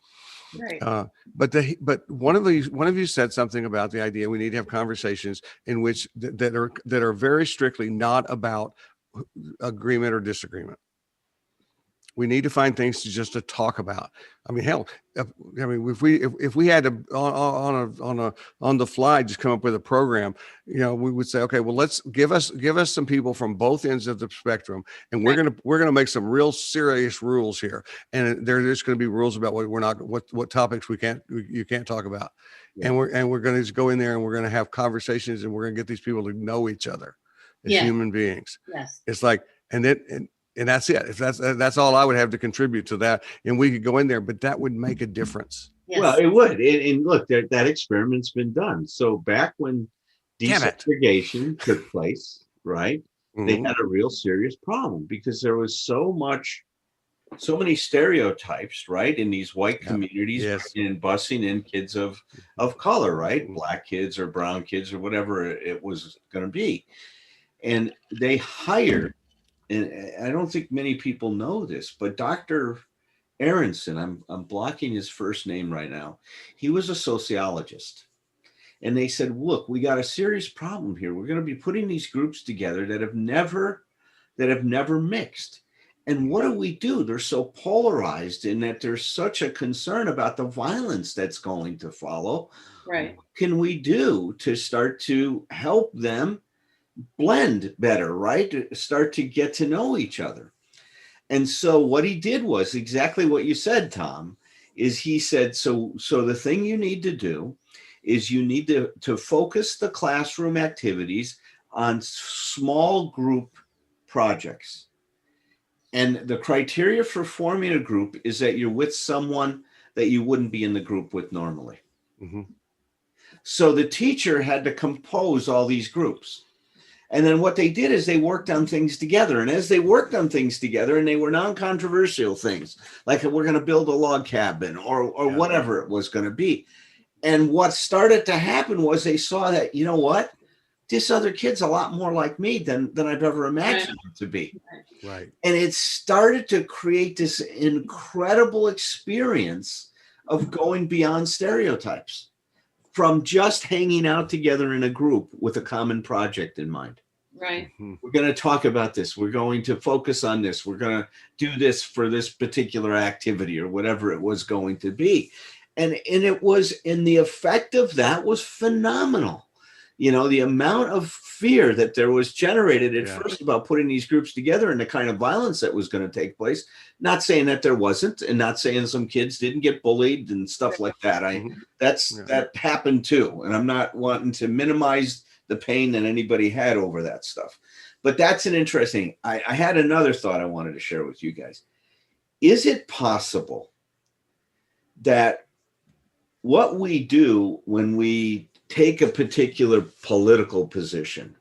Right. But one of you said something about the idea we need to have conversations in which that are very strictly not about agreement or disagreement. We need to find things to talk about. I mean, hell, if we had to on the fly just come up with a program, we would say, okay, well, let's give us some people from both ends of the spectrum, and we're gonna make some real serious rules here, and there's going to be rules about what topics you can't talk about, and we're going to just go in there and we're going to have conversations, and we're going to get these people to know each other as human beings. Yes, it's like, and that's it. If that's all I would have to contribute to that, and we could go in there, but that would make a difference. Yes. Well, it would. And look, that experiment's been done. So back when desegregation took place, right, they had a real serious problem, because there was so many stereotypes, right, in these white communities, in busing in kids of color, right, black kids or brown kids or whatever it was going to be, and they hired. And I don't think many people know this, but Dr. Aronson, I'm blocking his first name right now. He was a sociologist. And they said, look, we got a serious problem here. We're going to be putting these groups together that have never mixed. And what do? They're so polarized in that there's such a concern about the violence that's going to follow. Right. What can we do to start to help them blend better, right? To start to get to know each other. And so what he did was exactly what you said, Tom, is he said, so the thing you need to do is you need to focus the classroom activities on small group projects. And the criteria for forming a group is that you're with someone that you wouldn't be in the group with normally. Mm-hmm. So the teacher had to compose all these groups. And then what they did is they worked on things together. And as they worked on things together, and they were non-controversial things, like we're going to build a log cabin or whatever it was going to be. And what started to happen was they saw that, you know what, this other kid's a lot more like me than I've ever imagined him to be. Right. And it started to create this incredible experience of going beyond stereotypes, from just hanging out together in a group with a common project in mind. Right. We're going to talk about this. We're going to focus on this. We're going to do this for this particular activity or whatever it was going to be. And it was, and the effect of that was phenomenal. You know, the amount of fear that there was generated at Yeah. first about putting these groups together and the kind of violence that was going to take place. Not saying that there wasn't, and not saying some kids didn't get bullied and stuff like that. Mhm. Yeah. That happened too, and I'm not wanting to minimize the pain that anybody had over that stuff. But that's an interesting. I had another thought I wanted to share with you guys. Is it possible that what we do when we take a particular political position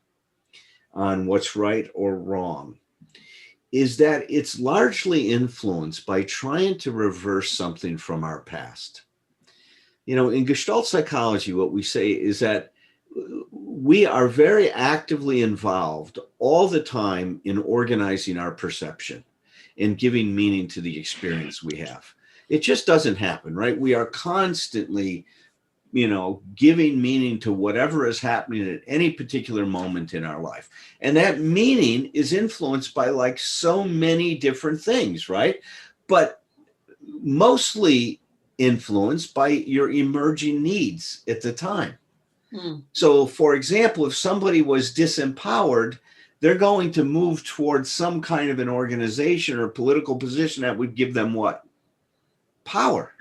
on what's right or wrong is that it's largely influenced by trying to reverse something from our past? You know, in Gestalt psychology, what we say is that we are very actively involved all the time in organizing our perception and giving meaning to the experience we have. It just doesn't happen, right? We are constantly, giving meaning to whatever is happening at any particular moment in our life. And that meaning is influenced by like so many different things, right? But mostly influenced by your emerging needs at the time. So, for example, if somebody was disempowered, they're going to move towards some kind of an organization or political position that would give them what? Power.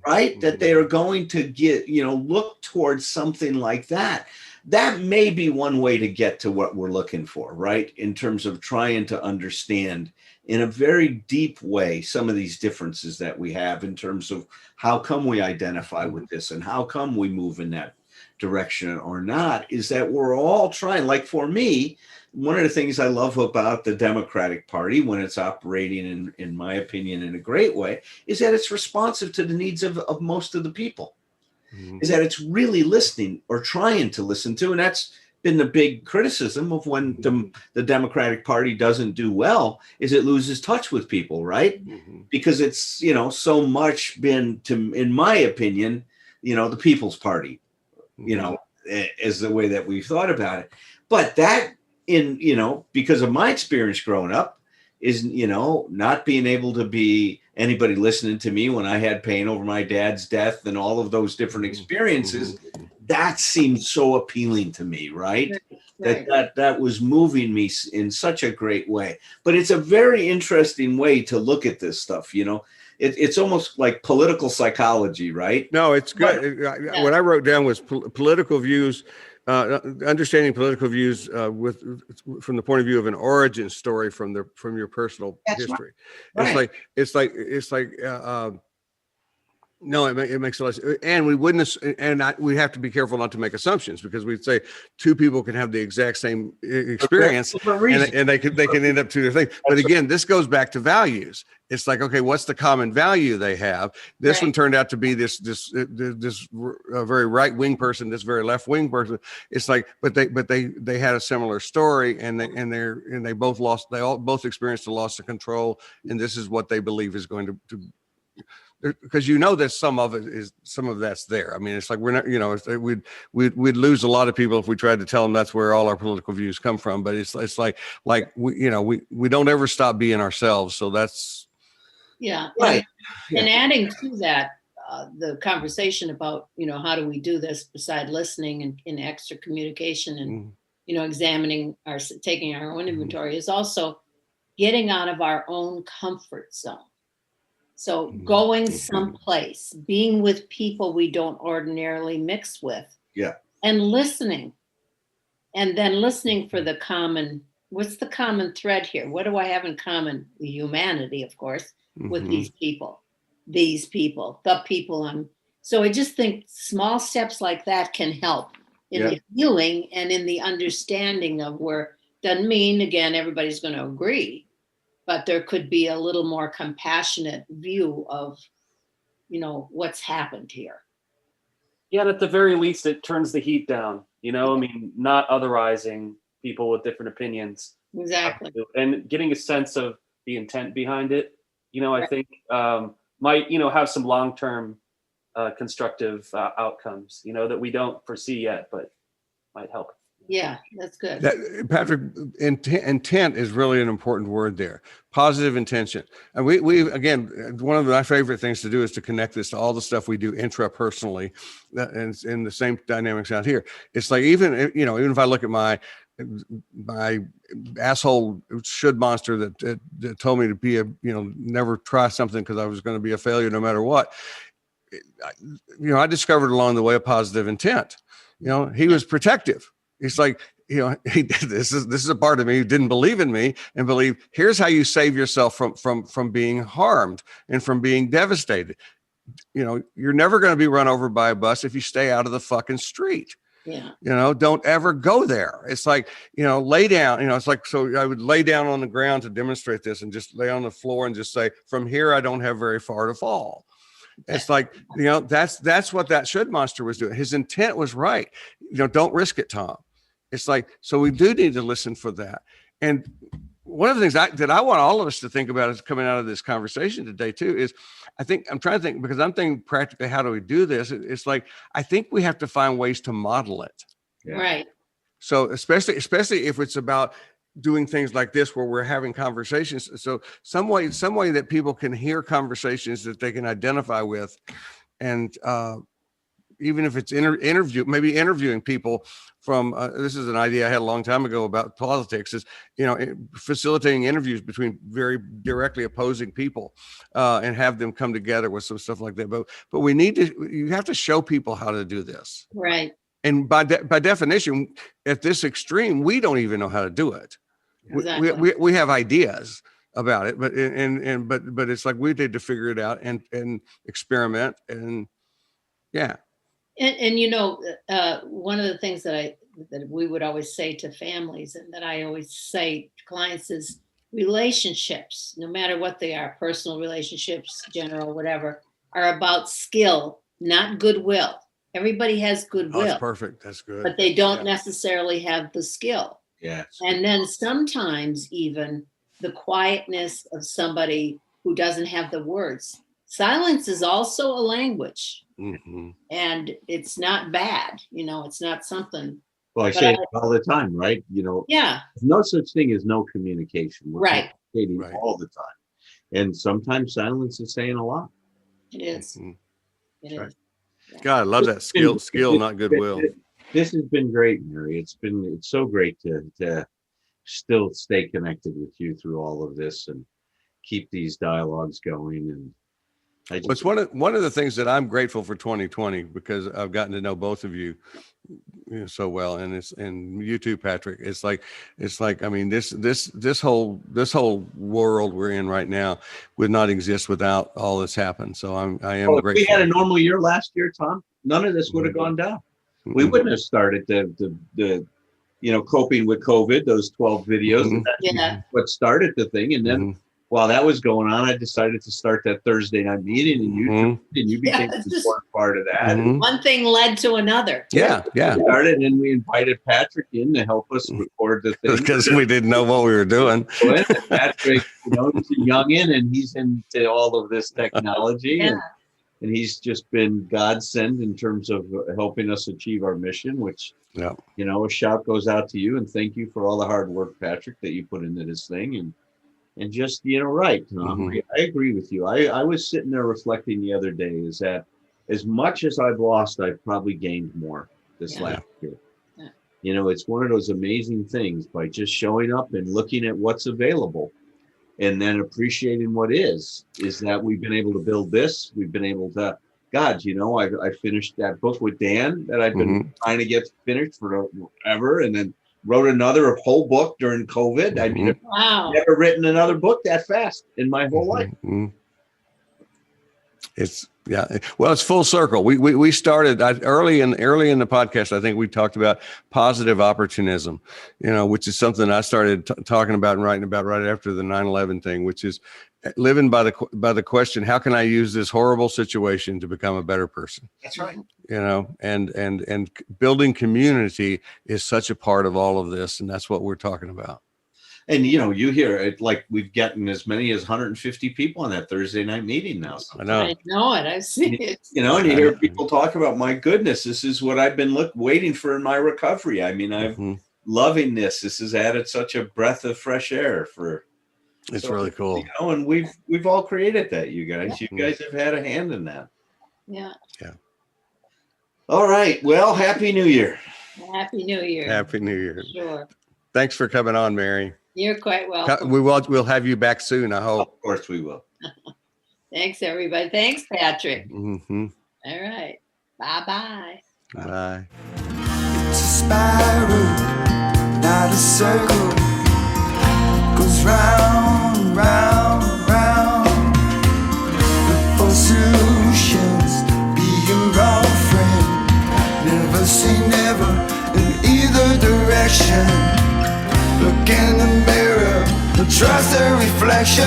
Right? That they are going to get, look towards something like that. That may be one way to get to what we're looking for, right? In terms of trying to understand in a very deep way some of these differences that we have in terms of how come we identify with this and how come we move in that direction or not, is that we're all trying. Like for me, one of the things I love about the Democratic Party when it's operating in my opinion in a great way is that it's responsive to the needs of most of the people. Is that it's really listening or trying to listen to. And that's been the big criticism of when the Democratic Party doesn't do well, is it loses touch with people, right? Because it's, so much been, in my opinion, the People's Party, as the way that we've thought about it. But that because of my experience growing up is, not being able to be anybody listening to me when I had pain over my dad's death and all of those different experiences, that seemed so appealing to me, right? That was moving me in such a great way. But it's a very interesting way to look at this stuff, It's almost like political psychology, right? No, it's good. What I wrote down was political views, understanding political views from the point of view of an origin story from your personal history. Right. It's like no, it makes a lot of sense. And we wouldn't, we have to be careful not to make assumptions, because we'd say two people can have the exact same experience and they can end up two different things. But again, this goes back to values. It's like, okay, what's the common value they have? This one turned out to be this very right wing person, this very left wing person. It's like, but they had a similar story, and they both experienced a loss of control, and this is what they believe is going to because that some of that's there. I mean, it's like we're not, we'd lose a lot of people if we tried to tell them that's where all our political views come from. But it's like we don't ever stop being ourselves. So that's right. And adding to that, the conversation about how do we do this beside listening and in extra communication and examining taking our own inventory is also getting out of our own comfort zone. So going someplace, being with people we don't ordinarily mix with, and listening, and then listening for what's the common thread here? What do I have in common? Humanity, of course, with these people, the people so I just think small steps like that can help in the healing and in the understanding of where, doesn't mean, again, everybody's going to agree, but there could be a little more compassionate view of, what's happened here. Yeah, and at the very least, it turns the heat down, not otherizing people with different opinions. Exactly. And getting a sense of the intent behind it, I think might, have some long-term constructive outcomes, that we don't foresee yet, but might help. Yeah, that's good. That, Patrick, intent is really an important word there. Positive intention. And we again, one of my favorite things to do is to connect this to all the stuff we do intrapersonally, and in the same dynamics out here. It's like, even if I look at my asshole should monster that told me to be never try something because I was going to be a failure no matter what. I discovered along the way a positive intent. He was protective. It's like, this is a part of me who didn't believe in me and believe, here's how you save yourself from being harmed and from being devastated. You're never going to be run over by a bus if you stay out of the fucking street. Yeah. Don't ever go there. It's like, lay down, it's like, so I would lay down on the ground to demonstrate this and just lay on the floor and just say, from here, I don't have very far to fall. It's like, that's what that should monster was doing. His intent was right. Don't risk it, Tom. It's like, so we do need to listen for that. And one of the things that I want all of us to think about is coming out of this conversation today too, is I'm trying to think, because I'm thinking practically, how do we do this? It's like, I think we have to find ways to model it. Yeah. Right. So especially if it's about doing things like this, where we're having conversations. So some way that people can hear conversations that they can identify with. And even if it's interviewing people from, this is an idea I had a long time ago about politics, is, facilitating interviews between very directly opposing people and have them come together with some stuff like that. But you have to show people how to do this. Right. And by definition, at this extreme, we don't even know how to do it. Exactly. We have ideas about it, but it's like we need to figure it out and experiment and yeah. And one of the things that we would always say to families, and that I always say to clients, is relationships, no matter what they are, personal relationships, general, whatever, are about skill, not goodwill. Everybody has goodwill. Oh, that's perfect. That's good. But they don't necessarily have the skill. Yeah. And then sometimes even the quietness of somebody who doesn't have the words. Silence is also a language. Mm-hmm. And it's not bad. It's not something. Well, I say it all the time, right? Yeah. There's no such thing as no communication. We're Right. communicating all the time. And sometimes silence is saying a lot. It is. Mm-hmm. It Right. is. God, I love that skill, not goodwill. This has been great, Mary. It's so great to still stay connected with you through all of this and keep these dialogues going. And It's one of the things that I'm grateful for 2020, because I've gotten to know both of you, so well, and you too, Patrick. It's like I mean, this whole world we're in right now would not exist without all this happened. So I am grateful. If we had a normal year last year, Tom, none of this would have gone down. Mm-hmm. We wouldn't have started the coping with COVID, those 12 videos. Mm-hmm. And Yeah. that's what started the thing. And then while that was going on, I decided to start that Thursday night meeting, and you became an important part of that. Mm-hmm. One thing led to another. Yeah. We started, and we invited Patrick in to help us record the thing. Because we didn't know what we were doing. Patrick, he's a youngin', and he's into all of this technology. Yeah. And he's just been godsend in terms of helping us achieve our mission, which, a shout goes out to you, and thank you for all the hard work, Patrick, that you put into this thing. And just, right, Tom, Mm-hmm. I agree with you. I was sitting there reflecting the other day, is that as much as I've lost, I've probably gained more this last year. Yeah. It's one of those amazing things, by just showing up and looking at what's available and then appreciating what is that we've been able to build this. We've been able to, I finished that book with Dan that I've been trying to get finished forever, and then wrote another whole book during COVID. I mean, Wow. I've never written another book that fast in my whole life. It's it's full circle. We started early in the podcast. I think we talked about positive opportunism, which is something I started talking about and writing about right after the 9/11 thing, which is living by the question, how can I use this horrible situation to become a better person? That's right. And building community is such a part of all of this, and that's what we're talking about. And you hear it, like we've gotten as many as 150 people on that Thursday night meeting now. So, I know. I know it. I've seen it. and you hear people talk about, my goodness, this is what I've been waiting for in my recovery. I mean, I'm loving this. This has added such a breath of fresh air for. It's really cool. And we've all created that, you guys. You guys have had a hand in that. Yeah. All right. Well, Happy New Year. Happy New Year. Happy New Year. Sure. Thanks for coming on, Mary. You're quite welcome. We'll have you back soon, I hope. Of course we will. Thanks, everybody. Thanks, Patrick. Mm-hmm. All right. Bye-bye. Bye. It's a spiral, not a circle. Goes round, round, round. Look for solutions, be your own friend. Never say never in either direction. Look in the mirror, trust the reflection.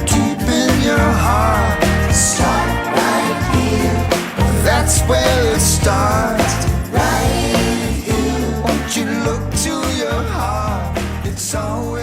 Deep in your heart, start right here. That's where it starts. Right here. Won't you look to your heart? It's always